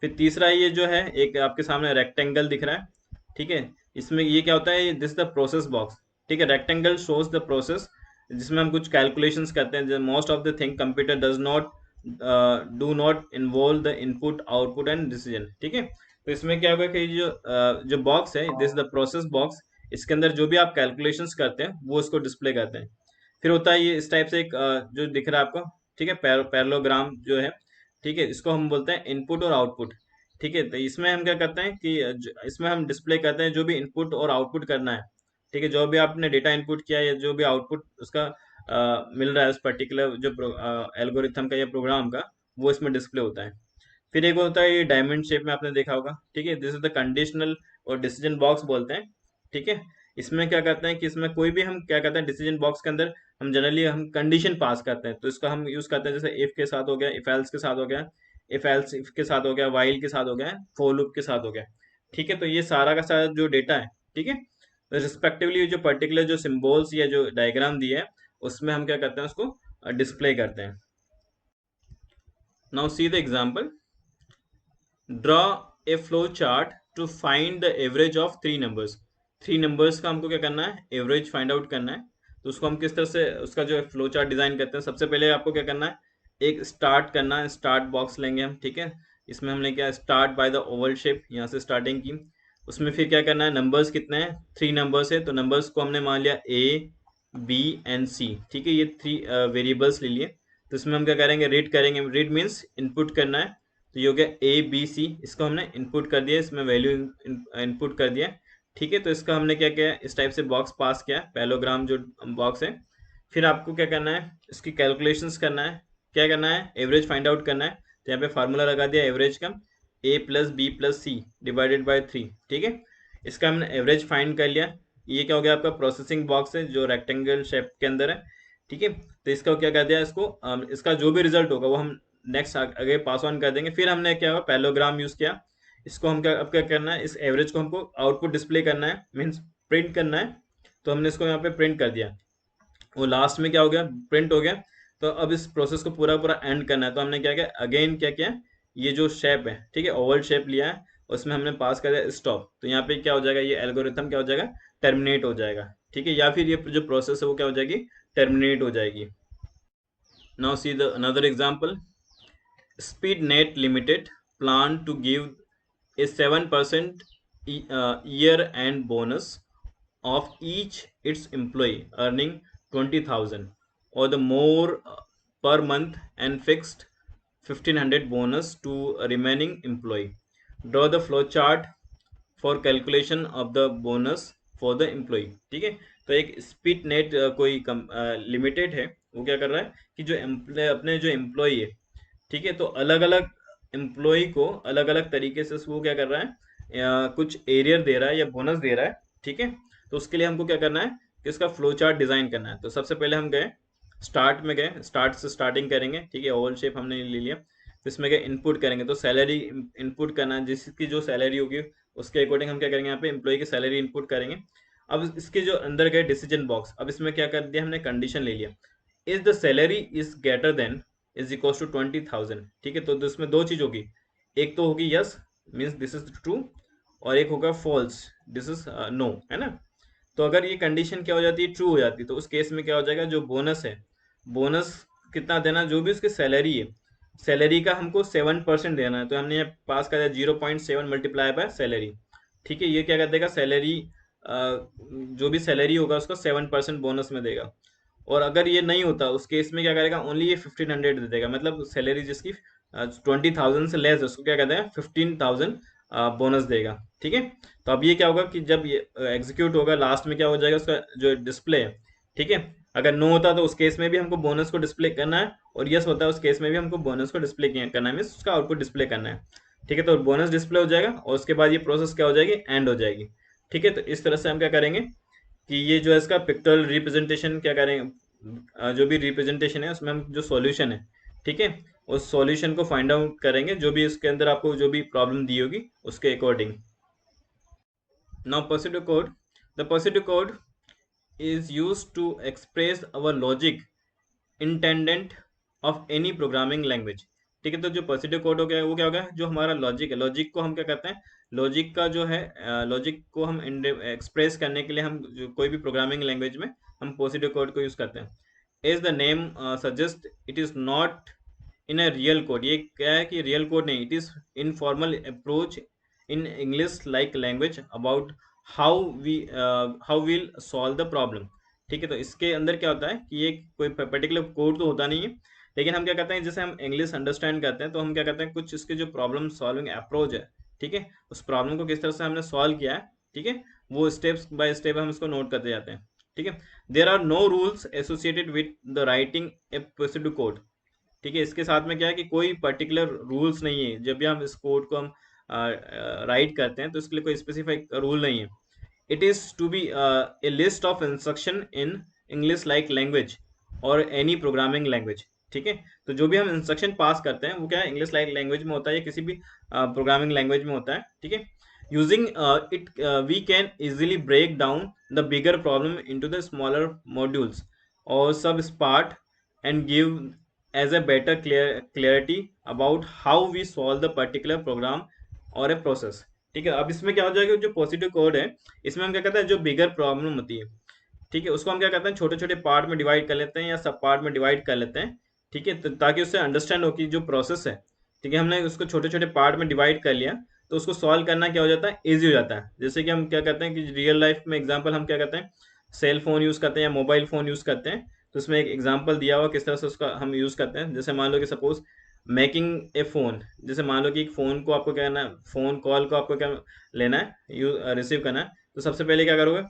फिर तीसरा ये जो है, एक आपके सामने रेक्टेंगल दिख रहा है, ठीक है। इसमें ये क्या होता है, दिस द प्रोसेस बॉक्स, ठीक है। रेक्टेंगल शोज द प्रोसेस, जिसमें हम कुछ कैलकुलेशंस करते हैं। Most of the thing computer does not do not involve the input output and decision, ठीक है। तो इसमें क्या होगा कि जो बॉक्स है, दिस द प्रोसेस बॉक्स, इसके अंदर जो भी आप कैलकुलेशंस करते हैं वो इसको डिस्प्ले करते हैं। फिर होता है ये इस टाइप से एक जो दिख रहा है आपको, ठीक है, पैरेललोग्राम जो है, ठीक है, इसको हम बोलते हैं इनपुट और आउटपुट, ठीक है। तो इसमें हम क्या करते हैं कि इसमें हम डिस्प्ले करते हैं जो भी इनपुट और आउटपुट करना है, ठीक है। जो भी आपने डेटा इनपुट किया या जो भी आउटपुट उसका मिल रहा है उस पर्टिकुलर जो एल्गोरिथम का या प्रोग्राम का, वो इसमें डिस्प्ले होता है। फिर एक होता है ये डायमंड शेप में, आपने देखा होगा, ठीक है। दिस इज द कंडीशनल और डिसीजन बॉक्स बोलते हैं, ठीक है। इसमें क्या करते हैं कि इसमें कोई भी हम क्या करते हैं, डिसीजन बॉक्स के अंदर हम जनरली हम कंडीशन पास करते हैं, तो इसका हम यूज करते हैं जैसे इफ के साथ हो गया, इफ एल्स के साथ हो गया, इफ एल्स इफ के साथ हो गया, वाइल के साथ हो गया, फॉर लूप के साथ हो गया, ठीक है। तो ये सारा का सारा जो डेटा है, ठीक है, रिस्पेक्टिवली जो पर्टिकुलर जो सिंबल्स या जो डायग्राम दिए है, उसमें हम क्या करते हैं, उसको डिस्प्ले करते हैं। Now see the example, draw a flow chart to find the average of three numbers. Three numbers का हमको क्या करना है, एवरेज फाइंड आउट करना है। तो उसको हम किस तरह से उसका जो फ्लो चार्ट डिजाइन करते हैं, सबसे पहले आपको क्या करना है, एक स्टार्ट करना है, स्टार्ट बॉक्स लेंगे हम, ठीक है। इसमें हमने क्या start by the Oval shape, यहाँ से स्टार्टिंग की। उसमें फिर क्या करना है, नंबर्स कितने हैं, थ्री नंबर्स है, तो नंबर्स को हमने मान लिया ए बी एंड सी, ठीक है। ये थ्री वेरिएबल्स ले लिए। तो इसमें हम क्या करेंगे, रीड करेंगे। रीड मीन्स इनपुट करना है। तो ये हो गया ए बी सी, इसको हमने इनपुट कर दिया, इसमें वैल्यू इनपुट कर दिया, ठीक है। तो इसका हमने क्या किया, इस टाइप से बॉक्स पास किया, पैलोग्राम जो बॉक्स है। फिर आपको क्या करना है, इसकी कैलकुलेशंस करना है। क्या करना है, एवरेज फाइंड आउट करना है। तो यहाँ पे फार्मूला लगा दिया एवरेज का, A plus B plus C divided by three, ठीक है। इसका हमने एवरेज फाइंड कर लिया। ये क्या हो गया, आपका प्रोसेसिंग बॉक्स है जो रेक्टेंगल शेप के अंदर है, ठीक है। तो इसका क्या कर दिया, इसको इसका जो भी रिजल्ट होगा वो हम नेक्स्ट आगे पास ऑन कर देंगे। फिर हमने क्या हुआ, पैलोग्राम यूज किया। इसको हम क्या अब क्या करना है, इस एवरेज को हमको आउटपुट डिस्प्ले करना है, मीन्स प्रिंट करना है। तो हमने इसको यहाँ पे प्रिंट कर दिया, वो लास्ट में क्या हो गया, प्रिंट हो गया। तो अब इस प्रोसेस को पूरा पूरा एंड करना है, तो हमने क्या किया, अगेन क्या किया, ये जो शेप है, ठीक है, ओवल शेप लिया है, उसमें हमने पास कर दिया स्टॉप। तो यहाँ पे क्या हो जाएगा, ये एल्गोरिथम क्या हो जाएगा, टर्मिनेट हो जाएगा, ठीक है। या फिर ये जो प्रोसेस है वो क्या हो जाएगी, टर्मिनेट हो जाएगी। Now see the another example, SpeedNet Limited plan to give a 7% year-end bonus of each its employee earning 20,000 or the more per month and fixed 1,500 bonus to a remaining employee. Draw the flow chart for calculation of the bonus for the employee, ठीक है। तो एक speed net कोई limited है, वो क्या कर रहा है कि जो अपने जो एम्प्लॉय है, ठीक है, तो अलग अलग एम्प्लॉय को अलग अलग तरीके से वो क्या कर रहा है, कुछ एरियर दे रहा है या बोनस दे रहा है, ठीक है। तो उसके लिए हमको क्या करना है कि उसका फ्लो चार्ट डिजाइन करना है। तो सबसे पहले हम गए स्टार्ट में, गए स्टार्ट से स्टार्टिंग करेंगे, ठीक है, ओवल शेप हमने ले लिया। तो इसमें गए इनपुट करेंगे, तो सैलरी इनपुट करना है, जिसकी जो सैलरी होगी उसके अकॉर्डिंग हम क्या करेंगे, यहाँ पे एम्प्लॉय की सैलरी इनपुट करेंगे। अब इसके जो अंदर गए डिसीजन बॉक्स, अब इसमें क्या कर दिया हमने, कंडीशन ले लिया, is the salary is greater than is equal to 20,000, ठीक है। तो इसमें दो चीज होगी, एक तो होगी yes means this is true, और एक होगा फॉल्स दिस इज नो, है ना। तो अगर ये कंडीशन क्या हो जाती है, ट्रू हो जाती है, तो उस केस में क्या हो जाएगा, जो बोनस है, बोनस कितना देना, जो भी उसकी सैलरी है, सैलरी का हमको 7% देना है। तो हमने यहाँ पास कर दिया 0.7 मल्टीप्लाई बाय सैलरी, ठीक है। ये क्या कर देगा, सैलरी जो भी सैलरी होगा उसका 7% बोनस में देगा। और अगर ये नहीं होता उस केस में क्या करेगा, ओनली ये 1,500 दे देगा, मतलब सैलरी जिसकी 20,000 से लेस है उसको क्या कहते हैं 15,000 बोनस देगा, ठीक है। तो अब ये क्या होगा कि जब ये एग्जीक्यूट होगा, लास्ट में क्या हो जाएगा, उसका जो डिस्प्ले है, ठीक है। अगर नो होता तो उस केस में भी हमको बोनस को डिस्प्ले करना है, और यस होता है उस केस में भी हमको बोनस को डिस्प्ले करना है, मीन्स उसका आउटपुट डिस्प्ले करना है, ठीक है। तो बोनस डिस्प्ले हो जाएगा और उसके बाद ये प्रोसेस क्या हो जाएगी, एंड हो जाएगी, ठीक है। तो इस तरह से हम क्या करेंगे कि ये जो है इसका पिक्टोरियल रिप्रेजेंटेशन क्या करेंगे, जो भी रिप्रेजेंटेशन है उसमें हम जो सॉल्यूशन है, ठीक है, उस सॉल्यूशन को फाइंड आउट करेंगे, जो भी उसके अंदर आपको जो भी प्रॉब्लम दी होगी उसके according. Now proceed code, the proceed code is used to express our logic intended of any programming language. ठीक है। तो जो पॉजिटिव कोड हो गया वो क्या हो गया, जो हमारा लॉजिक है, लॉजिक को हम क्या करते हैं, लॉजिक का जो है लॉजिक को हम एक्सप्रेस करने के लिए हम जो कोई भी प्रोग्रामिंग लैंग्वेज में हम पॉजिटिव कोड को यूज करते हैं। As the name suggest, it is not in a real code. ये क्या है कि रियल कोड नहीं, it is informal approach in English like language about how will solve the problem. ठीक है। तो इसके अंदर क्या होता है कि ये कोई पर्टिकुलर कोड तो होता नहीं है, लेकिन हम क्या करते हैं, जैसे हम इंग्लिश अंडरस्टैंड करते हैं तो हम क्या करते हैं, कुछ इसके जो प्रॉब्लम सॉल्विंग अप्रोच है, ठीक है, उस प्रॉब्लम को किस तरह से हमने सॉल्व किया है, ठीक है, वो स्टेप्स बाय स्टेप हम इसको नोट करते जाते हैं। ठीक है। There are no rules associated with the writing a procedure code. ठीक है। इसके साथ में क्या है कि कोई पर्टिकुलर रूल्स नहीं है, जब भी हम इस कोड को हम राइट करते हैं तो इसके लिए कोई स्पेसिफिक रूल नहीं है। It is to be a list of instruction in English like language और एनी प्रोग्रामिंग लैंग्वेज। ठीक है। तो जो भी हम इंस्ट्रक्शन पास करते हैं वो क्या है, इंग्लिश लाइक लैंग्वेज में होता है या किसी भी प्रोग्रामिंग लैंग्वेज में होता है। ठीक है। Using it we can easily break down the bigger problem into the smaller modules और subpart and give as a better clarity about how we solve the particular program or a process। ठीक है। अब इसमें क्या हो जाएगा, जो positive code है इसमें हम क्या कहते हैं, जो बिगर प्रॉब्लम होती है, ठीक है, उसको हम क्या करते हैं, छोटे छोटे पार्ट में डिवाइड कर लेते हैं या सब पार्ट में डिवाइड कर लेते हैं। ठीक है। तो ताकि उससे अंडरस्टैंड हो कि जो प्रोसेस है, ठीक है, हमने उसको छोटे छोटे पार्ट में डिवाइड कर लिया तो उसको सॉल्व करना क्या हो जाता है, ईजी हो जाता है। जैसे कि हम क्या करते हैं कि रियल लाइफ में एग्जाम्पल हम क्या करते हैं, सेल फोन यूज करते हैं या मोबाइल फोन यूज करते हैं, तो उसमें एक एग्जाम्पल दिया हुआ किस तरह से उसका हम यूज करते हैं। जैसे मान लो कि सपोज मेकिंग ए फोन, जैसे मान लो कि एक फोन को आपको क्या करना है, फोन कॉल को आपको क्या लेना है, रिसीव करना है, तो सबसे पहले क्या करोगे,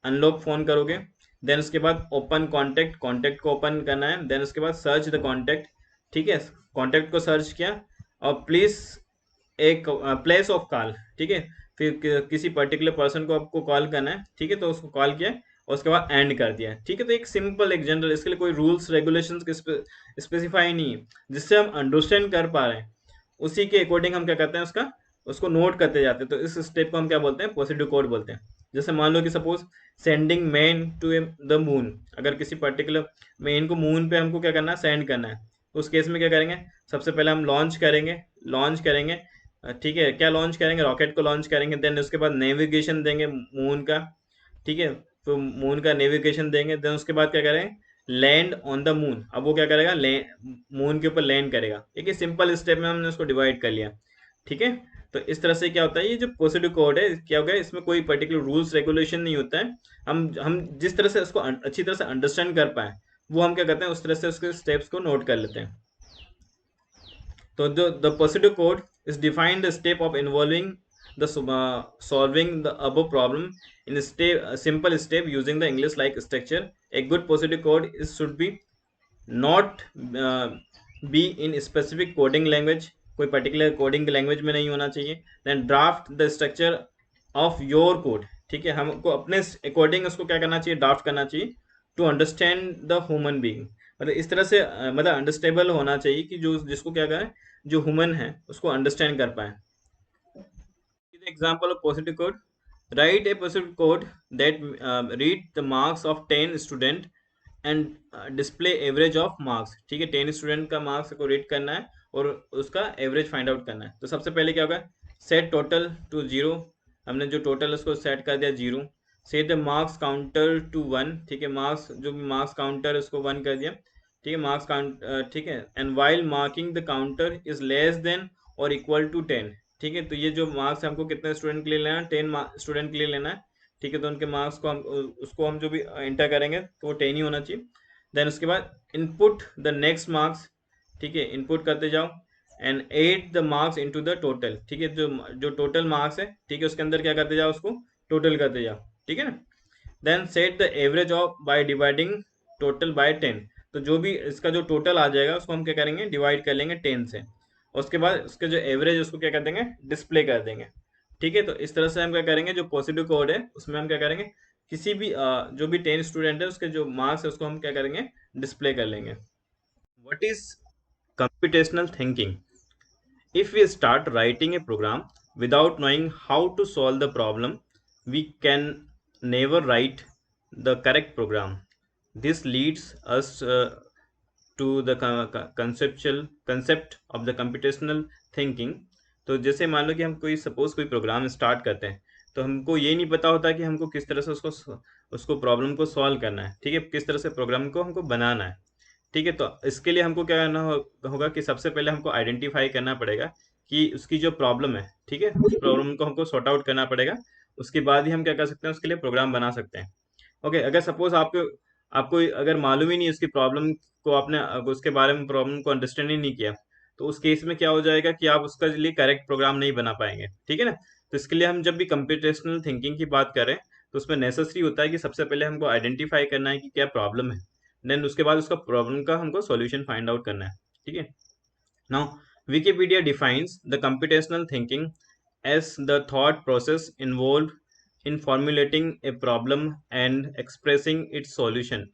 अनलॉक फोन करोगे, देन उसके बाद ओपन कॉन्टेक्ट, कॉन्टेक्ट को ओपन करना है, देन उसके बाद सर्च द कॉन्टेक्ट। ठीक है। कॉन्टेक्ट को सर्च किया और प्लीज एक प्लेस ऑफ कॉल, ठीक है, फिर किसी पर्टिकुलर पर्सन को आपको कॉल करना है, ठीक है, तो उसको कॉल किया और उसके बाद एंड कर दिया। ठीक है। तो एक सिंपल एक जनरल, इसके लिए कोई रूल्स रेगुलेशंस स्पेसिफाई नहीं है, जिससे हम अंडरस्टैंड कर पा रहे हैं उसी के अकॉर्डिंग हम क्या करते हैं, उसका उसको नोट करते जाते हैं। तो इस स्टेप को हम क्या बोलते हैं, पॉजिटिव कोड बोलते हैं। जैसे मान लो कि suppose sending man to the moon, अगर किसी पर्टिकुलर मैन को मून पे हमको क्या करना है, सेंड करना है, तो उस केस में क्या करेंगे, सबसे पहले हम लॉन्च करेंगे। ठीक है, क्या लॉन्च करेंगे, रॉकेट को लॉन्च करेंगे, देन उसके बाद नेविगेशन देंगे मून का। ठीक है। तो मून का नेविगेशन देंगे, देन उसके बाद क्या करेंगे, लैंड ऑन द मून। अब वो क्या करेगा, मून के ऊपर लैंड करेगा। ठीक है। सिंपल स्टेप में हमने उसको डिवाइड कर लिया। ठीक है। तो इस तरह से क्या होता है, ये जो पॉजिटिव कोड है क्या हो गया, इसमें कोई पर्टिकुलर रूल्स रेगुलेशन नहीं होता है। हम जिस तरह से उसको अच्छी तरह से अंडरस्टैंड कर पाए वो हम क्या करते हैं, उस तरह से उसके स्टेप्स को नोट कर लेते हैं। तो the positive code is defined the step of involving the solving the above problem in a simple step using the English like structure. A good positive code is should be not be in specific coding language, कोई particular coding language में नहीं होना चाहिए। Then draft the structure of your code. ठीक है। हमको अपने according उसको क्या करना चाहिए, ड्राफ्ट करना चाहिए to understand the human being. मतलब इस तरह से मतलब अंडरस्टेबल होना चाहिए कि जो जिसको क्या करें, जो ह्यूमन है उसको अंडरस्टैंड कर पाए। Example of positive code, right A positive code that read the marks of 10 student and display average of marks. ठीक है। 10 स्टूडेंट का मार्क्स को रीड करना है और उसका एवरेज फाइंड आउट करना है। तो सबसे पहले क्या होगा, सेट टोटल टू 0, हमने जो टोटल उसको सेट कर दिया 0। Set the marks counter to 1। ठीक है। मार्क्स जो भी मार्क्स काउंटर उसको 1 कर दिया। ठीक है। मार्क्स काउंट, ठीक है, and while marking the counter is less than और इक्वल टू 10। ठीक है। तो ये जो मार्क्स हमको कितने स्टूडेंट के लिए लेना है, 10 स्टूडेंट के लिए लेना है। ठीक है। तो उनके मार्क्स को हम उसको हम जो भी एंटर करेंगे तो वो 10 ही होना चाहिए। देन उसके बाद इनपुट द नेक्स्ट मार्क्स। ठीक है। इनपुट करते जाओ and add the marks into the total. ठीक है। जो जो टोटल मार्क्स है, ठीक है, उसके अंदर क्या करते जाओ, उसको टोटल करते जाओ। ठीक है ना। Then set the average of by dividing total by 10। तो जो भी इसका जो टोटल आ जाएगा उसको हम क्या करेंगे, डिवाइड कर लेंगे 10 से, और उसके बाद उसके जो एवरेज उसको क्या कर देंगे, डिस्प्ले कर देंगे। ठीक है। तो इस तरह से हम क्या करेंगे, जो पॉजिटिव कोड है उसमें हम क्या करेंगे, किसी भी जो भी 10 स्टूडेंट है उसके जो मार्क्स है उसको हम क्या करेंगे, डिस्प्ले कर लेंगे। What is computational thinking? If we start writing a program without knowing how to solve the problem, we can never write the correct program. This leads us to the concept of the computational thinking. तो जैसे मान लो कि हम suppose कोई programme start करते हैं, तो हमको ये नहीं पता होता कि हमको किस तरह से उसको प्रॉब्लम को सॉल्व करना है, ठीक है, किस तरह से प्रोग्राम को हमको बनाना है, ठीक है। तो इसके लिए हमको क्या करना होगा कि सबसे पहले हमको आइडेंटिफाई करना पड़ेगा कि उसकी जो प्रॉब्लम है, ठीक है, उस प्रॉब्लम को हमको सॉर्ट आउट करना पड़ेगा। उसके बाद ही हम क्या कर सकते हैं, उसके लिए प्रोग्राम बना सकते हैं। ओके, अगर सपोज आपको आपको अगर मालूम ही नहीं उसकी प्रॉब्लम को, आपने उसके बारे में प्रॉब्लम को अंडरस्टैंड ही नहीं किया, तो उस केस में क्या हो जाएगा कि आप उसका लिए करेक्ट प्रोग्राम नहीं बना पाएंगे, ठीक है ना। तो इसके लिए हम जब भी कंप्यूटेशनल थिंकिंग की बात करें, तो उसमें नेसेसरी होता है कि सबसे पहले हमको आइडेंटिफाई करना है कि क्या प्रॉब्लम है, देन उसके बाद उसका प्रॉब्लम का हमको सॉल्यूशन फाइंड आउट करना है, ठीक है। Now Wikipedia defines the computational thinking as the thought process involved in formulating a problem and expressing its solution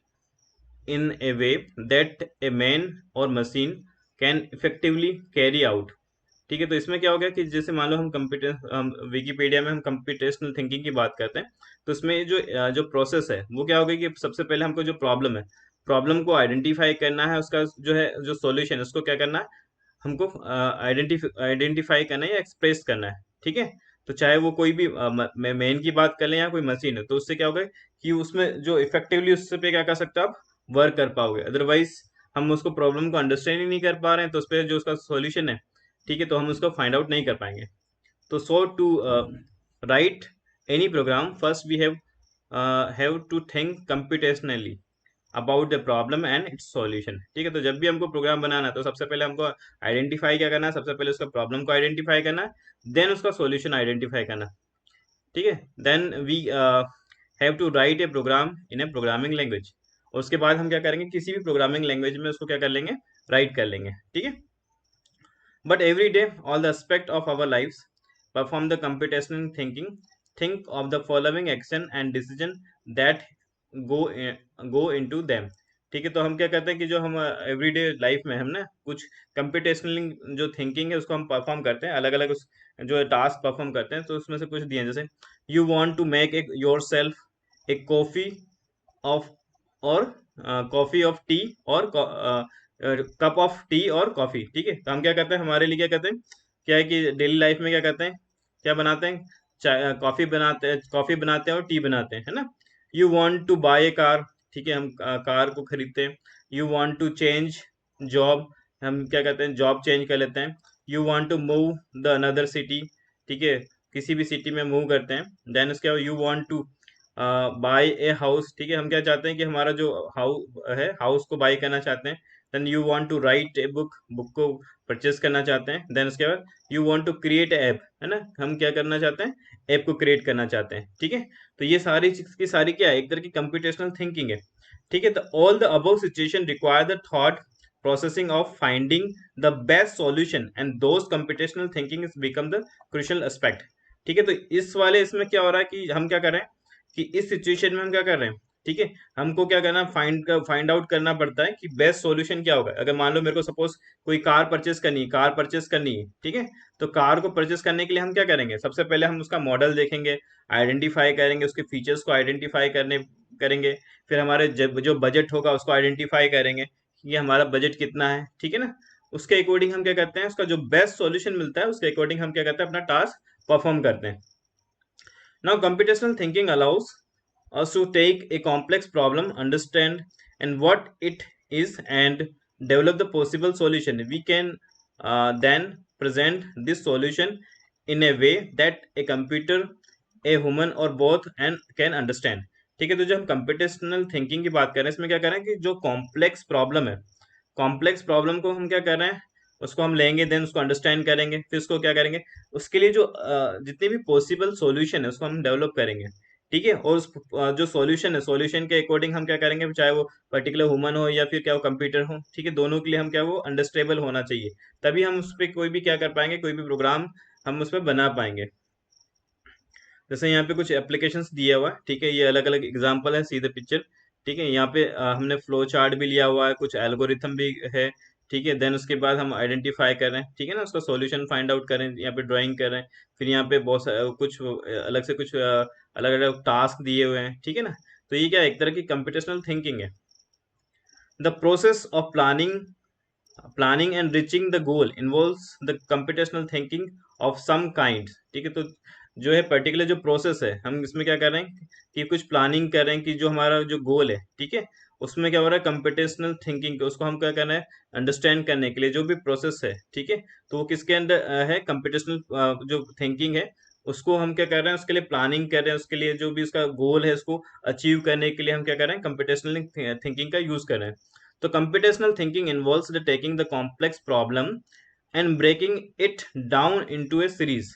in a way that a man or machine can effectively carry out। ठीक है, तो इसमें क्या हो गया कि जैसे मान लो हम विकीपीडिया में हम कंप्यूटेशनल थिंकिंग की बात करते हैं, तो इसमें जो प्रोसेस है वो क्या हो गया कि सबसे पहले हमको जो प्रॉब्लम है, प्रॉब्लम को आइडेंटिफाई करना है, उसका जो है जो सॉल्यूशन उसको क्या करना है, हमको आइडेंटिफाई करना है या एक्सप्रेस करना है, ठीक है। तो चाहे वो कोई भी मेन की बात कर लें या कोई मशीन है, तो उससे क्या होगा कि उसमें जो इफेक्टिवली उससे पे क्या कर सकते हो आप, वर्क कर पाओगे। अदरवाइज हम उसको प्रॉब्लम को अंडरस्टैंड ही नहीं कर पा रहे हैं, तो उस पर जो उसका सॉल्यूशन है, ठीक है, तो हम उसको फाइंड आउट नहीं कर पाएंगे। तो so to write any program first we have to think computationally about the problem and its solution, ठीक है। तो जब भी हमको प्रोग्राम बनाना है, तो सबसे पहले हमको आइडेंटिफाई क्या करना है, सबसे पहले उसका प्रॉब्लम को आइडेंटिफाई करना है, देन उसका सॉल्यूशन आइडेंटिफाई करना, ठीक है। Then we have to write a program in a programming language. और उसके बाद हम क्या करेंगे, किसी भी प्रोग्रामिंग लैंग्वेज में उसको क्या कर लेंगे, राइट कर लेंगे, ठीक है। But every day, all the aspect of our lives perform the computational thinking. Think of the following action and decision that go go into them। ठीक है, तो हम क्या करते हैं कि जो हम एवरीडे लाइफ में हम ना कुछ कंप्यूटेशनल जो थिंकिंग है उसको हम परफॉर्म करते हैं, अलग अलग उस जो टास्क परफॉर्म करते हैं। तो उसमें से कुछ दिए हैं, जैसे you want to make a yourself a coffee of और कॉफी ऑफ टी और कप ऑफ टी और कॉफी, ठीक है। तो हम क्या करते हैं, हमारे लिए क्या करते हैं, क्या है कि डेली लाइफ में क्या करते हैं, क्या बनाते हैं, चाय कॉफी बनाते हैं और टी बनाते हैं, है ना। You want to buy a car, ठीक है, हम कार को खरीदते हैं। You want to change job, हम क्या करते हैं, जॉब चेंज कर लेते हैं। You want to move the another city, ठीक है, किसी भी सिटी में मूव करते हैं। देन उसके बाद you want to buy a house, ठीक है, हम क्या चाहते हैं कि हमारा जो हाउस है, हाउस को बाय करना चाहते हैं। Then you want to write a book, book को परचेस करना चाहते हैं। देन उसके बाद you want to create app, है ना, हम क्या करना चाहते हैं, ऐप को क्रिएट करना चाहते हैं, ठीक है। तो ये सारी चीज की सारी क्या है, एक तरह की कंप्यूटेशनल थिंकिंग है, ठीक है। तो all the above situation require the thought processing of finding the best solution and those computational thinking is become the crucial aspect। ठीक है, तो इस वाले इसमें क्या हो रहा है कि हम क्या कर रहे हैं कि इस सिचुएशन में हम क्या कर रहे हैं, ठीक है, हमको क्या करना, फाइंड आउट करना पड़ता है कि बेस्ट सॉल्यूशन क्या होगा। अगर मान लो मेरे को सपोज कोई कार परचेस करनी है, ठीक है, तो कार को परचेस करने के लिए हम क्या करेंगे, सबसे पहले हम उसका मॉडल देखेंगे, आइडेंटिफाई करेंगे, उसके फीचर्स को आइडेंटिफाई करने करेंगे। फिर हमारे जो बजट होगा उसको आइडेंटिफाई करेंगे कि हमारा बजट कितना है, ठीक है ना। उसके अकॉर्डिंग हम क्या करते हैं, उसका जो बेस्ट सॉल्यूशन मिलता है उसके अकॉर्डिंग हम क्या करते हैं, अपना टास्क परफॉर्म करते हैं। Now, computational thinking allows us to take a complex problem, understand and what it is, and develop the possible solution. We can then present this solution in a way that a computer, a human or both and can understand। ठीक है, तो जो हम computational thinking की बात कर रहे हैं, इसमें क्या कर रहे हैं कि जो कॉम्प्लेक्स प्रॉब्लम है, कॉम्प्लेक्स प्रॉब्लम को हम क्या कर रहे हैं, उसको हम लेंगे, देन उसको अंडरस्टैंड करेंगे, फिर उसको क्या करेंगे, उसके लिए जो जितने भी पॉसिबल सॉल्यूशन है उसको हम डेवलप करेंगे, ठीक है। और उस जो सॉल्यूशन है, सॉल्यूशन के अकॉर्डिंग हम क्या करेंगे, चाहे वो पर्टिकुलर ह्यूमन हो या फिर क्या वो कंप्यूटर हो, ठीक है, दोनों के लिए हम क्या वो अंडरस्टेबल होना चाहिए, तभी हम उस पर कोई भी क्या कर पाएंगे, कोई भी प्रोग्राम हम उस पर बना पाएंगे। जैसे यहाँ पे कुछ एप्लीकेशंस दिया हुआ है, ठीक है, ये अलग अलग एग्जांपल है, सीधे पिक्चर, ठीक है। यहाँ पे हमने फ्लो चार्ट भी लिया हुआ है, कुछ एल्गोरिथम भी है, ठीक है। देन उसके बाद हम आइडेंटिफाई कर रहे हैं, ठीक है ना, उसका सॉल्यूशन फाइंड आउट कर रहे हैं, यहाँ पे ड्राइंग कर रहे हैं। फिर यहाँ पे कुछ अलग से कुछ अलग अलग टास्क दिए हुए हैं, ठीक है ना। तो ये क्या है, एक तरह की कंप्यूटेशनल थिंकिंग है। The process of planning and reaching the goal involves the computational thinking of some kind. ठीक है, तो जो है पर्टिकुलर जो प्रोसेस है, हम इसमें क्या कर रहे हैं कि कुछ प्लानिंग कर रहे हैं कि जो हमारा जो गोल है, ठीक है, उसमें क्या हो रहा है कंप्यूटेशनल थिंकिंग, उसको हम क्या करना है अंडरस्टैंड करने के लिए जो भी प्रोसेस है, ठीक है, तो वो किसके अंदर है कंप्यूटेशनल जो थिंकिंग है, उसको हम क्या कर रहे हैं उसके लिए प्लानिंग कर रहे हैं, उसके लिए जो भी उसका गोल है उसको अचीव करने के लिए हम क्या कर रहे हैं कंप्यूटेशनल थिंकिंग का यूज कर रहे हैं। तो computational thinking involves the taking the complex problem and breaking it down into a series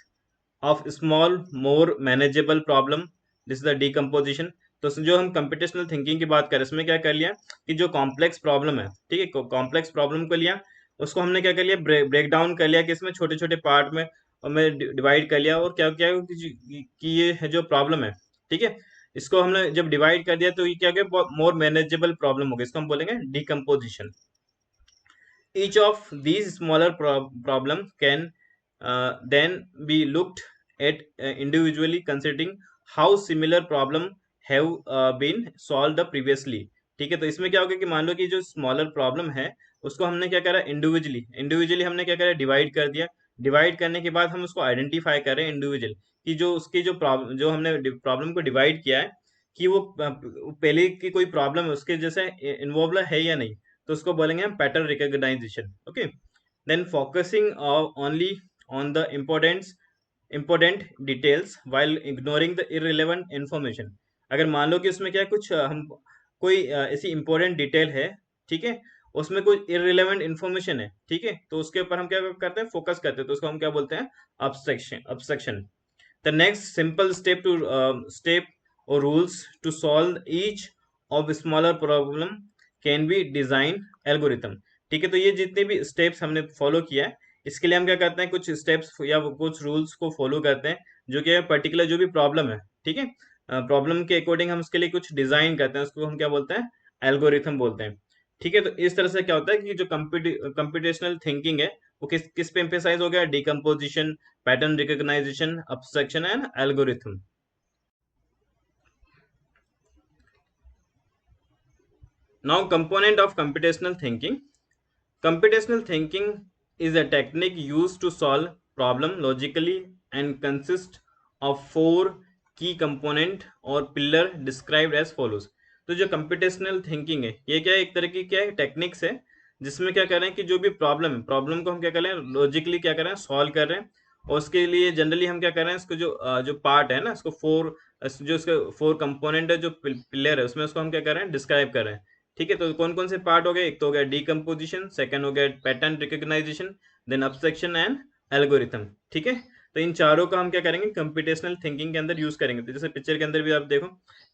of small, more manageable problem. This is the decomposition. तो जो हम कंप्यूटेशनल थिंकिंग की बात करें इसमें क्या कर लिया कि जो कॉम्प्लेक्स प्रॉब्लम है, ठीक है, कॉम्प्लेक्स प्रॉब्लम को लिया, उसको हमने क्या कर लिया ब्रेक डाउन कर लिया कि इसमें छोटे छोटे पार्ट में हमें डिवाइड कर लिया, और क्या क्या कि ये है जो प्रॉब्लम है, ठीक है, इसको हमने जब डिवाइड कर दिया तो ये क्या हो गया मोर मैनेजेबल प्रॉब्लम हो गया, इसको हम बोलेंगे decomposition. Each of these smaller problems can then be looked at individually, considering how similar problem have been solved the previously। ठीक है, तो इसमें क्या होगा कि मान लो कि जो स्मॉलर प्रॉब्लम है उसको हमने क्या करा इंडिविजुअली इंडिविजुअली हमने क्या करा डिवाइड कर दिया। डिवाइड करने के बाद हम उसको आइडेंटिफाई करें इंडिविजुअल कि जो उसकी जो प्रॉब्लम जो हमने प्रॉब्लम को डिवाइड किया है कि वो पहले की कोई प्रॉब्लम है उसके जैसे इन्वॉल्व है या नहीं, तो उसको बोलेंगे हम pattern recognization. Okay, then focusing only on the important details while ignoring the irrelevant information. अगर मान लो कि उसमें क्या है कुछ हम कोई ऐसी इंपॉर्टेंट डिटेल है, ठीक है, उसमें कोई इररिलेवेंट इंफॉर्मेशन है, ठीक है, तो उसके ऊपर हम क्या करते हैं फोकस करते हैं, तो उसको हम क्या बोलते हैं abstraction. The next simple step or rules to solve each of smaller problem can be design algorithm। ठीक है, तो ये जितने भी स्टेप्स हमने फॉलो किया है इसके लिए हम क्या करते हैं कुछ स्टेप्स या कुछ रूल्स को फॉलो करते हैं जो कि पर्टिकुलर जो भी प्रॉब्लम है, ठीक है, प्रॉब्लम के अकॉर्डिंग हम उसके लिए कुछ डिजाइन करते हैं, उसको हम क्या बोलते हैं एल्गोरिथम बोलते हैं। ठीक है, तो इस तरह से क्या होता है कि जो कंप्यूटेशनल थिंकिंग है वो किस किस पे एम्फेसाइज हो गया decomposition, pattern recognition, abstraction and algorithm। Now component of computational thinking. Computational thinking is a technique used to solve problem logically and consists of four key component or pillar described as follows। तो जो computational thinking है ये क्या है एक तरह की क्या है टेक्निक्स है जिसमें क्या कर रहे हैं कि जो भी प्रॉब्लम को हम क्या कर रहे हैं लॉजिकली क्या कर रहे हैं सॉल्व कर रहे हैं, और उसके लिए जनरली हम क्या कर रहे हैं इसको जो पार्ट है ना इसको जो इसका फोर कंपोनेंट है जो पिलर है उसमें उसको हम क्या कर रहे हैं डिस्क्राइब कर रहे हैं। ठीक है, तो कौन कौन से पार्ट हो गए, एक तो हो गया डिकम्पोजिशन, सेकंड हो गया pattern recognization, then abstraction and algorithm. ठीक है, तो इन चारों का हम क्या करेंगे कंप्यूटेशनल थिंकिंग के अंदर यूज करेंगे। तो जैसे पिक्चर के अंदर भी आप देखो,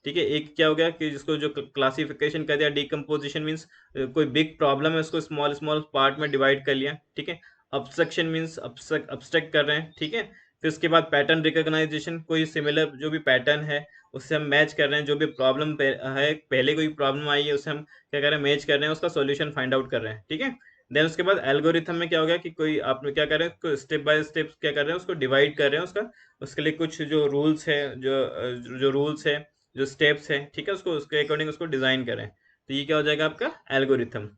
ठीक है, एक क्या हो गया कि जिसको जो क्लासिफिकेशन कर दिया डिकम्पोजिशन मीन्स कोई बिग प्रॉब्लम है उसको स्मॉल स्मॉल पार्ट में डिवाइड कर लिया, ठीक है, अब्स्ट्रक्शन मीन्स अब्स्ट्रक्ट कर रहे हैं, ठीक है, फिर उसके बाद पैटर्न रिकॉग्नाइजेशन कोई सिमिलर जो भी पैटर्न है उससे हम मैच कर रहे हैं, जो भी प्रॉब्लम है पहले कोई प्रॉब्लम आई है उससे हम क्या कर रहे हैं मैच कर रहे हैं, उसका सॉल्यूशन फाइंड आउट कर रहे हैं। ठीक है, देन उसके बाद एल्गोरिथम में क्या हो गया कि कोई आप क्या कर रहे हैं स्टेप बाय स्टेप क्या कर रहे हैं उसको डिवाइड कर रहे हैं उसका उसके लिए कुछ जो रूल्स है जो रूल्स है जो स्टेप्स है, ठीक है, उसको उसके अकॉर्डिंग उसको डिजाइन करें, तो ये क्या हो जाएगा आपका algorithm.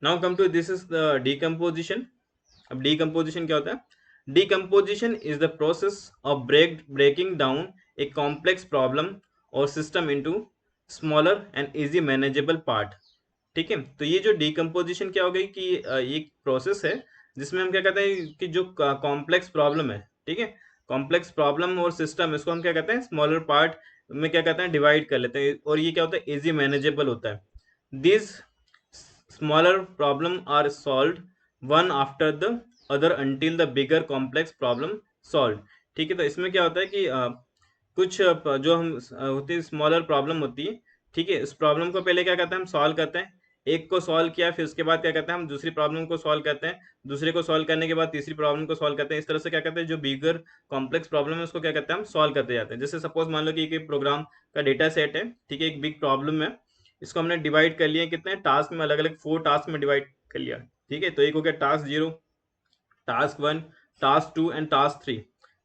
Now come to this is the decomposition. अब डिकम्पोजिशन क्या होता है, decomposition is the process of breaking down a complex problem और system into smaller and easy manageable part. ठीक है, तो ये जो डिकम्पोजिशन क्या हो गई कि एक प्रोसेस है जिसमें हम क्या कहते हैं कि जो कॉम्प्लेक्स प्रॉब्लम है, ठीक है, कॉम्प्लेक्स प्रॉब्लम और सिस्टम इसको हम क्या कहते हैं स्मॉलर पार्ट में क्या कहते हैं डिवाइड कर लेते हैं, और ये क्या होता है इजी मैनेजेबल होता है। This smaller problem are solved one after the other until the bigger complex problem solve. ठीक है, तो इसमें क्या होता है कि कुछ जो हम होती है स्मॉलर प्रॉब्लम होती है, ठीक है, इस प्रॉब्लम को पहले क्या करते हैं हम सॉल्व करते हैं, एक को सॉल्व किया फिर उसके बाद क्या करते हैं हम दूसरी प्रॉब्लम को सॉल्व करते हैं, दूसरे को सॉल्व करने के बाद तीसरी प्रॉब्लम को सॉल्व करते हैं, इस तरह से क्या करते हैं जो बिगर कॉम्प्लेक्स प्रॉब्लम है उसको क्या करते हैं हम सॉल्व करते जाते हैं। जैसे सपोज मान लो कि एक प्रोग्राम का डेटा सेट है, ठीक है, एक बिग प्रॉब्लम है, इसको हमने डिवाइड कर लिया कितने टास्क में, अलग अलग 4 टास्क में डिवाइड कर लिया। ठीक है, तो एक हो गया task 0, task 1, task 2 and task 3।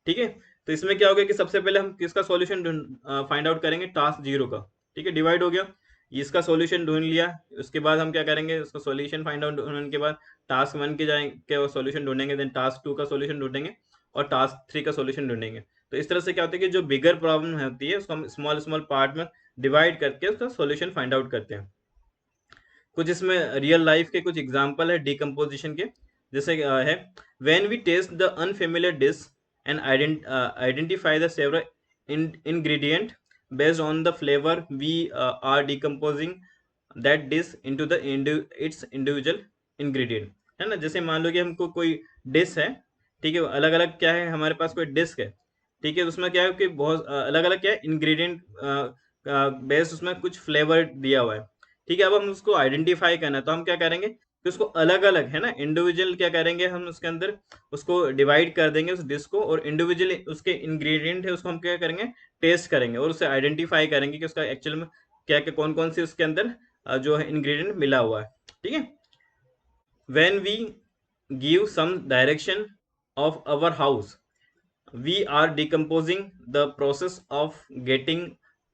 ठीक है, तो इसमें क्या हो गया कि सबसे पहले हम किसका सॉल्यूशन फाइंड आउट करेंगे टास्क 0 का। ठीक है, डिवाइड हो गया, इसका सॉल्यूशन ढूंढ लिया, उसके बाद हम क्या करेंगे, उसका सॉल्यूशन फाइंड आउट ढूंढने के बाद टास्क 1 के जाएंगे, सॉल्यूशन ढूंढेंगे, देन टास्क 2 का सॉल्यूशन ढूंढेंगे और टास्क 3 का सॉल्यूशन ढूंढेंगे। तो इस तरह से क्या होता है कि जो बिगर प्रॉब्लम होती है उसको हम स्मॉल स्मॉल पार्ट में डिवाइड करके उसका सॉल्यूशन फाइंड आउट करते हैं। कुछ इसमें रियल लाइफ के कुछ एग्जांपल है डिकम्पोजिशन के, जैसे है when we test the unfamiliar dish and identify the several ingredient based on the flavor, we are decomposing that dish into the its individual ingredient, है ना। जैसे मान लो कि हमको कोई डिश है, ठीक है, अलग अलग क्या है हमारे पास कोई डिश है, ठीक है, उसमें क्या है कि बहुत अलग अलग क्या है इंग्रेडिएंट बेस्ड, उसमें कुछ फ्लेवर दिया हुआ है, ठीक है। अब हम उसको आइडेंटिफाई करना है तो हम क्या करेंगे कि उसको अलग अलग, है ना, इंडिविजुअल क्या करेंगे हम उसके अंदर उसको डिवाइड कर देंगे उस डिश को, और इंडिविजुअल उसके इंग्रेडिएंट है उसको हम क्या करेंगे टेस्ट करेंगे और उसे आइडेंटिफाई करेंगे कि उसका एक्चुअल में क्या क्या कौन कौन सी उसके अंदर जो है इंग्रेडिएंट मिला हुआ है, ठीक है। When we give some direction of our house, we are decomposing the process of getting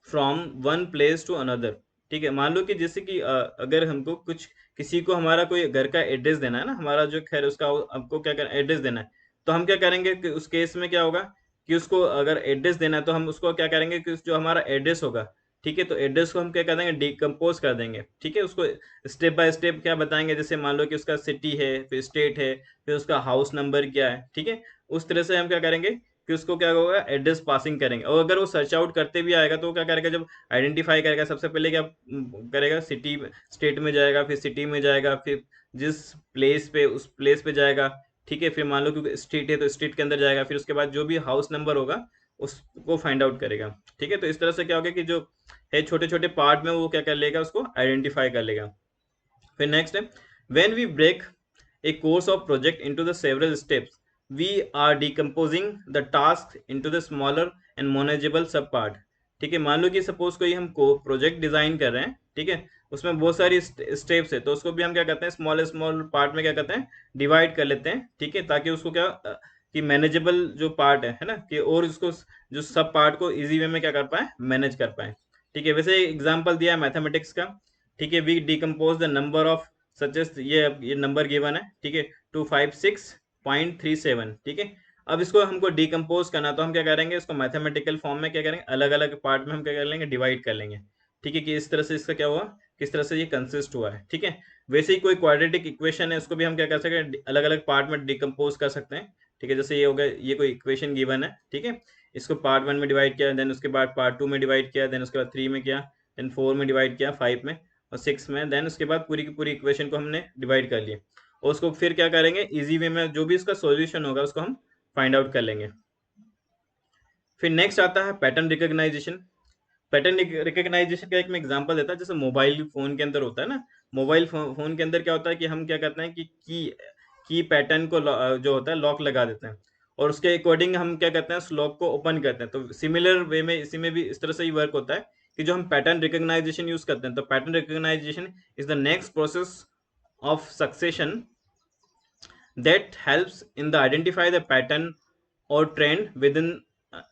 from one place to another, ठीक है। मान लो कि जैसे कि अगर हमको कुछ किसी को हमारा कोई घर का एड्रेस देना है ना, हमारा जो खैर उसका हमको क्या करना एड्रेस देना है, तो हम क्या करेंगे कि उस केस में क्या होगा कि उसको अगर एड्रेस देना है तो हम उसको क्या करेंगे कि जो हमारा एड्रेस होगा, ठीक है, तो एड्रेस को हम क्या कर देंगे डिकम्पोज कर देंगे, ठीक है। उसको स्टेप बाय स्टेप क्या बताएंगे, जैसे मान लो कि उसका सिटी है, फिर स्टेट है, फिर उसका हाउस नंबर क्या है, ठीक है। उस तरह से हम क्या करेंगे कि उसको क्या होगा एड्रेस पासिंग करेंगे, और अगर वो सर्च आउट करते भी आएगा तो वो क्या करेगा, जब आइडेंटिफाई करेगा सबसे पहले क्या करेगा, सिटी स्टेट में जाएगा, फिर सिटी में जाएगा, फिर जिस प्लेस पे उस प्लेस पे जाएगा, ठीक है, फिर मान लो कि स्ट्रीट है तो स्ट्रीट के अंदर जाएगा, फिर उसके बाद जो भी हाउस नंबर होगा उसको फाइंड आउट करेगा, ठीक है। तो इस तरह से क्या होगा कि जो है छोटे छोटे पार्ट में वो क्या कर लेगा उसको आइडेंटिफाई कर लेगा। फिर नेक्स्ट है when we break a course of project into the several steps, we are decomposing the task into the smaller and manageable sub part, ठीक है। मान लो कि सपोज कोई हम को प्रोजेक्ट डिजाइन कर रहे हैं, ठीक है, उसमें बहुत सारी स्टेप्स है, तो उसको भी हम क्या करते हैं स्मॉल स्मॉल पार्ट में क्या करते हैं डिवाइड कर लेते हैं, ठीक है, ताकि उसको क्या कि मैनेजेबल जो पार्ट है ना, कि और उसको जो सब पार्ट को इजी वे में क्या कर पाए मैनेज कर पाए, ठीक है। वैसे एग्जांपल दिया है मैथमेटिक्स का, ठीक है, we decompose the number of suggest ये नंबर गिवन है, ठीक है, 256.37, ठीक है। अब इसको हमको डिकम्पोज करना तो हम क्या करेंगे इसको मैथमेटिकल फॉर्म में क्या करेंगे अलग अलग पार्ट में हम क्या कर लेंगे डिवाइड कर लेंगे, ठीक है, कि इस तरह से इसका क्या हुआ किस तरह से ये कंसिस्ट हुआ है, ठीक है। वैसे ही कोई क्वाड्रेटिक इक्वेशन है उसको भी हम क्या कर सकते हैं अलग अलग पार्ट में डिकम्पोज कर सकते हैं, ठीक है। जैसे ये हो गया ये कोई इक्वेशन गिवन है, ठीक है, इसको पार्ट 1 में डिवाइड किया, देन उसके बाद पार्ट 2 में डिवाइड किया, देन उसके बाद 3 में किया, देन 4 में डिवाइड किया, 5 में और 6 में, देन उसके बाद पूरी की पूरी इक्वेशन को हमने डिवाइड कर लिया, और उसको फिर क्या करेंगे इजी वे में जो भी इसका सॉल्यूशन होगा उसको हम फाइंड आउट कर लेंगे। फिर नेक्स्ट आता है पैटर्न रिकॉग्नाइजेशन। पैटर्न रिकॉग्नाइजेशन का एक मैं एग्जांपल देता है, जैसे मोबाइल फोन के अंदर होता है ना, मोबाइल फोन के अंदर क्या होता है कि हम क्या करते हैं कि की पैटर्न को जो होता है लॉक लगा देते हैं, और उसके अकॉर्डिंग हम क्या करते हैं उस लॉक को ओपन करते हैं। तो सिमिलर वे में इसी में भी इस तरह से ही वर्क होता है कि जो हम पैटर्न रिकॉग्नाइजेशन यूज करते हैं, तो pattern recognization is the next process of succession that helps in the identify the pattern or trend within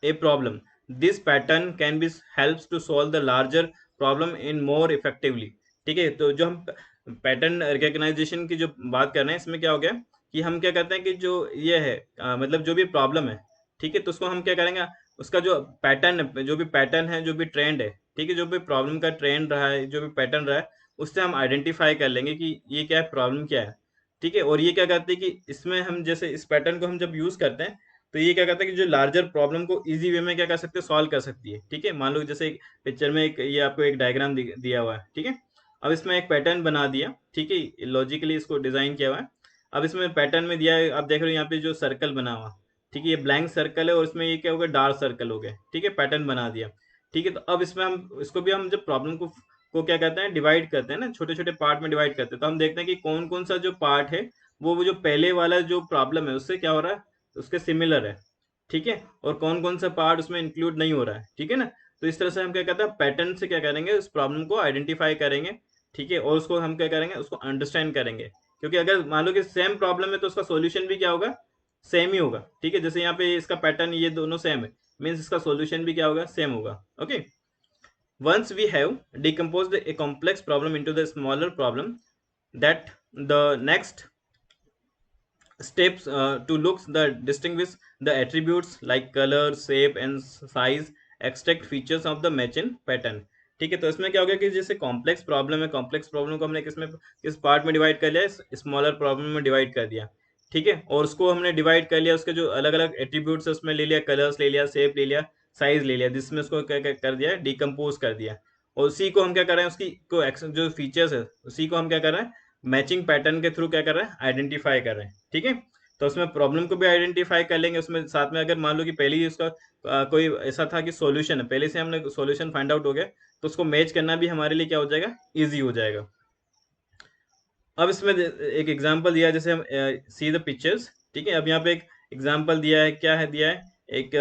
a problem. This pattern can be helps to solve the larger problem in more effectively, ठीक है। तो जो हम pattern recognition की जो बात कर रहे हैं इसमें क्या हो गया कि हम क्या करते हैं कि जो ये है मतलब जो भी प्रॉब्लम है, ठीक है, तो उसको हम क्या करेंगे उसका जो पैटर्न जो भी पैटर्न है जो भी ट्रेंड है, ठीक है, जो भी प्रॉब्लम का ट्रेंड रहा है जो भी पैटर्न रहा है उससे हम आइडेंटिफाई कर लेंगे कि ये क्या है प्रॉब्लम क्या है, ठीक है। और ये क्या करते हैं कि इसमें हम जैसे इस पैटर्न को हम जब यूज करते हैं तो ये क्या करता है कि जो लार्जर प्रॉब्लम को इजी वे में क्या कर सकते हैं सॉल्व कर सकती है, ठीक है। मान लो जैसे एक पिक्चर में एक ये आपको एक डायग्राम दिया हुआ है, ठीक है। अब इसमें एक पैटर्न बना दिया, ठीक है, लॉजिकली इसको डिजाइन किया हुआ है। अब इसमें पैटर्न में दिया है आप देख रहे हो यहाँ पे जो सर्कल बना हुआ, ठीक है, ये ब्लैंक सर्कल है और इसमें ये क्या हो गया डार्क सर्कल हो गया, ठीक है, पैटर्न बना दिया, ठीक है। तो अब इसमें हम इसको भी हम जब प्रॉब्लम को क्या कहते हैं डिवाइड करते हैं ना छोटे छोटे पार्ट में डिवाइड करते हैं, तो हम देखते हैं कि कौन कौन सा जो पार्ट है वो जो पहले वाला जो प्रॉब्लम है उससे क्या हो रहा है उसके सिमिलर है, ठीक है, और कौन कौन सा पार्ट उसमें इंक्लूड नहीं हो रहा है, ठीक है ना। तो इस तरह से हम क्या कहते हैं पैटर्न से क्या करेंगे उस प्रॉब्लम को आइडेंटिफाई करेंगे, ठीक है, और उसको हम क्या करेंगे उसको अंडरस्टैंड करेंगे, क्योंकि अगर मान लो कि सेम प्रॉब्लम है तो उसका सॉल्यूशन भी क्या होगा सेम ही होगा, ठीक है। जैसे यहाँ पे इसका पैटर्न ये दोनों सेम है मीन्स इसका सॉल्यूशन भी क्या होगा सेम होगा, okay. Once we have decomposed a complex problem into the smaller problem, that the next steps to look the distinguish the attributes like color, shape and size, extract features of the matching pattern. ठीक है, तो इसमें क्या हो गया कि जैसे complex problem है, कॉम्प्लेक्स प्रॉब्लम को हमने किस पार्ट में डिवाइड कर लिया, स्मॉलर प्रॉब्लम में डिवाइड कर दिया। ठीक है, और उसको हमने डिवाइड कर लिया, उसके जो अलग अलग एट्रीब्यूट्स है उसमें ले लिया, कलर्स ले लिया, शेप ले लिया, साइज ले लिया, जिसमें उसको क्या क्या कर दिया, डिकम्पोज कर दिया। और उसी को हम क्या कर रहे हैं, उसकी को जो फीचर्स है उसी को हम क्या कर रहे हैं, मैचिंग पैटर्न के थ्रू क्या कर रहे हैं, आइडेंटिफाई कर रहे हैं। ठीक है, तो उसमें प्रॉब्लम को भी आइडेंटिफाई कर लेंगे, उसमें साथ में अगर मान लो कि पहले ही उसका कोई ऐसा था कि सॉल्यूशन है, पहले से हमने सॉल्यूशन फाइंड आउट हो गया, तो उसको मैच करना भी हमारे लिए क्या हो जाएगा, इजी हो जाएगा। अब इसमें एक एग्जांपल दिया है, जैसे हम सी द पिक्चर्स। ठीक है, अब यहाँ पे एक एग्जांपल दिया है, क्या है दिया है, एक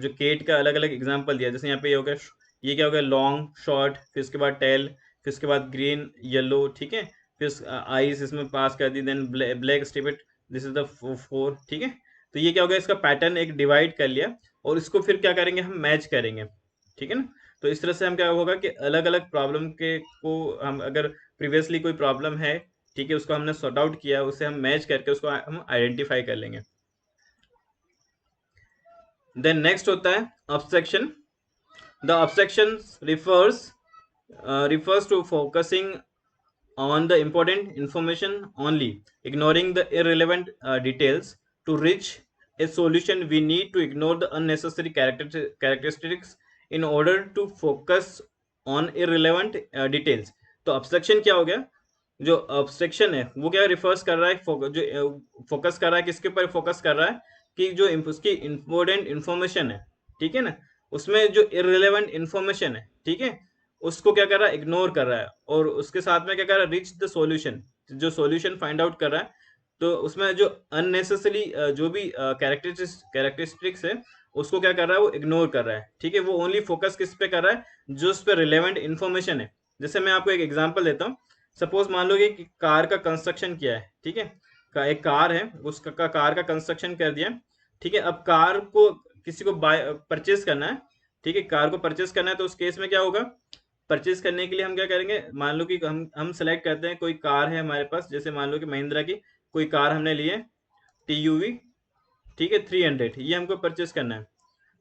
जो केट का अलग अलग एग्जांपल दिया है। जैसे यहाँ पे ये हो गया, ये क्या हो गया, लॉन्ग, शॉर्ट, फिर उसके बाद टेल, फिर उसके बाद ग्रीन, येलो। ठीक है, फिर आईज इसमें पास कर दी, देन ब्लैक स्टिपेट, दिस इज द 4। ठीक है, तो ये क्या हो गया, इसका पैटर्न एक डिवाइड कर लिया, और इसको फिर क्या करेंगे, हम मैच करेंगे। ठीक है ना, तो इस तरह से हम क्या होगा कि अलग अलग प्रॉब्लम के को हम अगर प्रीवियसली कोई प्रॉब्लम है, ठीक है, उसको हमने सॉर्ट आउट किया, उसे हम मैच करके उसको हम आइडेंटिफाई कर लेंगे। देन नेक्स्ट होता है abstraction. The abstraction refers to focusing on the important information only, ignoring the irrelevant details. To reach a solution, we need to ignore the unnecessary characteristics in order to focus on irrelevant details. तो abstraction क्या हो गया, जो abstraction है वो क्या refers कर रहा है, जो फोकस कर रहा है, किसके ऊपर फोकस कर रहा है, कि जो उसकी इंपॉर्टेंट इंफॉर्मेशन है, ठीक है ना, उसमें जो इररिलेवेंट इंफॉर्मेशन है, ठीक है, उसको क्या कर रहा है, इग्नोर कर रहा है, और उसके साथ में क्या कर रहा है, रीच द सॉल्यूशन, जो सॉल्यूशन फाइंड आउट कर रहा है। तो उसमें जो अननेसेसरी जो भी कैरेक्टरिस्टिक्स है, उसको क्या कर रहा है, वो इग्नोर कर रहा है। ठीक है, वो ओनली फोकस किस पे कर रहा है, जो उस पर रिलेवेंट इंफॉर्मेशन है। जैसे मैं आपको एक एग्जांपल देता हूँ, सपोज मान लो कि कार का कंस्ट्रक्शन किया है। ठीक है, एक कार है, उसका कार का कंस्ट्रक्शन कर दिया। ठीक है, अब कार को किसी को बाय परचेज करना है। ठीक है, कार को परचेज करना है, तो उस केस में क्या होगा, परचेज करने के लिए हम क्या करेंगे, मान लो कि हम सेलेक्ट करते हैं, कोई कार है हमारे पास, जैसे मान लो कि महिंद्रा की कोई कार हमने ली है, TUV। ठीक है, 300, ये हमको परचेज करना है।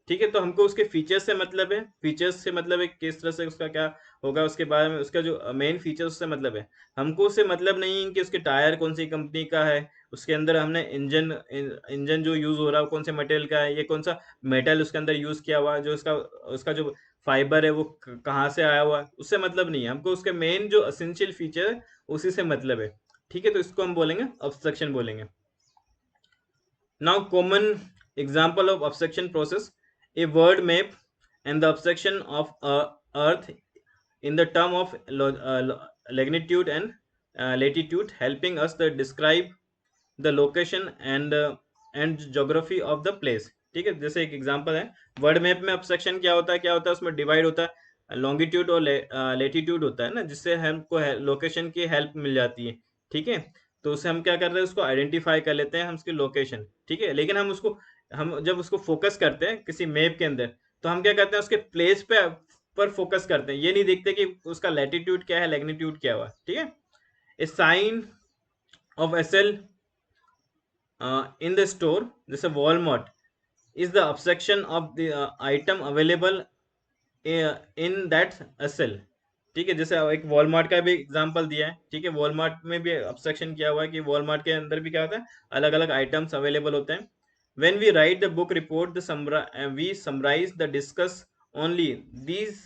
ठीक है, तो हमको उसके फीचर्स से मतलब है, फीचर्स से मतलब है किस तरह से उसका क्या होगा, उसके बारे में उसका जो मेन फीचर्स से मतलब है। हमको उससे मतलब नहीं है कि उसके टायर कौन सी कंपनी का है, उसके अंदर हमने इंजन जो यूज हो रहा है वो कौन से मटेरियल का है, ये कौन सा मेटल उसके अंदर यूज किया हुआ है, जो उसका उसका जो फाइबर है वो कहाँ से आया हुआ है, उससे मतलब नहीं है। हमको उसके मेन जो असेंशियल फीचर है उसी से मतलब है। ठीक है, तो इसको हम बोलेंगे अब्स्ट्रक्शन बोलेंगे। Now, common example of abstraction process: a word map and the abstraction of Earth in the term of longitude and latitude, helping us to describe the location and geography of the place. ठीक है, जैसे एक example है, word map में abstraction क्या होता है, उसमें डिवाइड होता है, लॉन्गिट्यूड और लेटीट्यूड होता है ना, जिससे हमको लोकेशन की हेल्प मिल जाती है। ठीक है, तो उसे हम क्या कर रहे हैं, उसको आइडेंटिफाई कर लेते हैं हम उसकी लोकेशन। ठीक है, लेकिन हम जब उसको फोकस करते हैं किसी मैप के अंदर, तो हम क्या करते हैं, उसके प्लेस पे पर फोकस करते हैं, ये नहीं देखते कि उसका लैटिट्यूड क्या है, लैग्नीट्यूड क्या हुआ। ठीक है, a sign of SL in the store, जैसे Walmart is the abstraction of the item available in that SL। ठीक है, जैसे एक वॉलमार्ट का भी एग्जांपल दिया है। ठीक है, वॉलमार्ट में भी अब्स्ट्रक्शन किया हुआ है कि वॉलमार्ट के अंदर भी क्या होता है, अलग अलग आइटम्स अवेलेबल होते हैं। when we write the book report, we summarize the discuss only these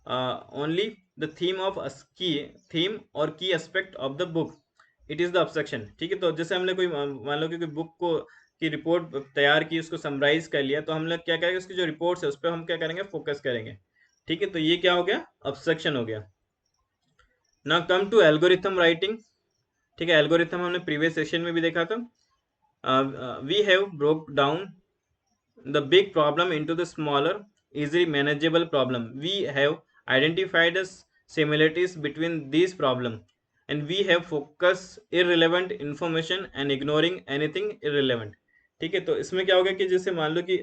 only the theme of a key theme or key aspect of the book, it is the abstraction। ठीक है, तो जैसे हमने कोई मान लो कि कोई बुक को की रिपोर्ट तैयार की, उसको समराइज कर लिया, तो हम लोग क्या करेंगे, उसकी जो रिपोर्ट्स है उस पर हम क्या करेंगे, फोकस करेंगे। ठीक है, तो ये क्या हो गया, अब्स्ट्रक्शन हो गया। Now come to algorithm writing. ठीक है, एल्गोरिथम हमने प्रीवियस सेशन में भी देखा था। We have broke down the big problem into the smaller, easily manageable problem. We have identified the similarities between these problems, and we have focused irrelevant information and ignoring anything irrelevant। ठीक है, तो इसमें क्या होगा कि जैसे मान लो कि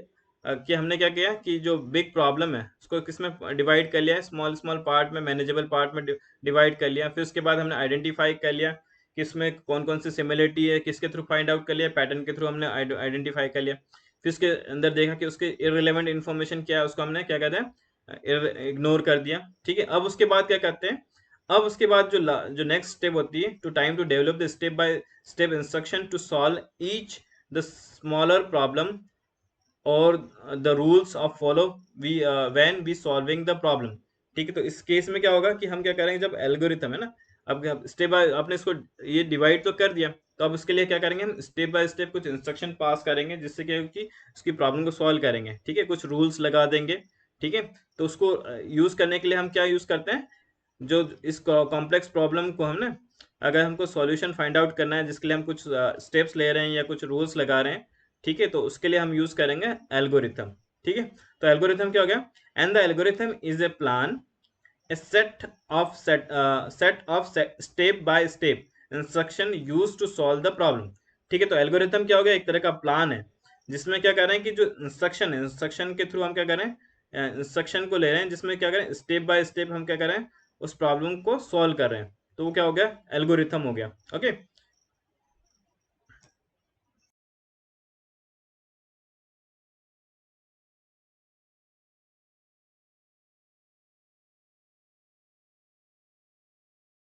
कि हमने क्या किया कि जो बिग प्रॉब्लम है उसको किसमें डिवाइड कर लिया है, स्मॉल स्मॉल पार्ट में, मैनेजेबल पार्ट में डिवाइड कर लिया। फिर उसके बाद हमने आइडेंटिफाई कर लिया कि इसमें कौन कौन सी सिमिलरिटी है, किसके थ्रू फाइंड आउट कर लिया, पैटर्न के थ्रू हमने आइडेंटिफाई कर लिया। फिर उसके अंदर देखा कि उसके इररिलेवेंट इन्फॉर्मेशन क्या है, उसको हमने क्या कहते हैं इग्नोर कर दिया। ठीक है, अब उसके बाद क्या करते हैं, अब उसके बाद जो नेक्स्ट स्टेप होती है, to time to develop the step by step instruction to solve each the smaller problem और the rules of follow we when we solving the problem. ठीक है, तो इस केस में क्या होगा कि हम क्या करेंगे, जब एल्गोरिथम है ना, अब स्टेप बाय आपने इसको ये डिवाइड तो कर दिया, तो अब उसके लिए क्या करेंगे, हम स्टेप बाय स्टेप कुछ इंस्ट्रक्शन पास करेंगे जिससे क्या होगा कि उसकी प्रॉब्लम को सॉल्व करेंगे। ठीक है, कुछ रूल्स लगा देंगे। ठीक है, तो उसको यूज करने के लिए हम क्या यूज करते हैं, जो इस कॉम्प्लेक्स प्रॉब्लम को हम ना, अगर हमको सॉल्यूशन फाइंड आउट करना है जिसके लिए हम कुछ स्टेप्स ले रहे हैं या कुछ रूल्स लगा रहे हैं, ठीक है, तो उसके लिए हम यूज करेंगे एल्गोरिथम। ठीक है, तो एल्गोरिथम क्या हो गया, and the algorithm is a plan, a set of step by step instruction used to solve the problem। ठीक है, तो एल्गोरिथम क्या हो गया, एक तरह का प्लान है जिसमें क्या कर रहे हैं कि जो इंस्ट्रक्शन है, इंस्ट्रक्शन के थ्रू हम क्या कर रहे हैं, इंस्ट्रक्शन को ले रहे हैं जिसमें क्या करें, स्टेप बाय स्टेप हम क्या कर रहे हैं, उस प्रॉब्लम को सॉल्व कर रहे हैं। तो वो क्या हो गया, एल्गोरिथम हो गया। ओके,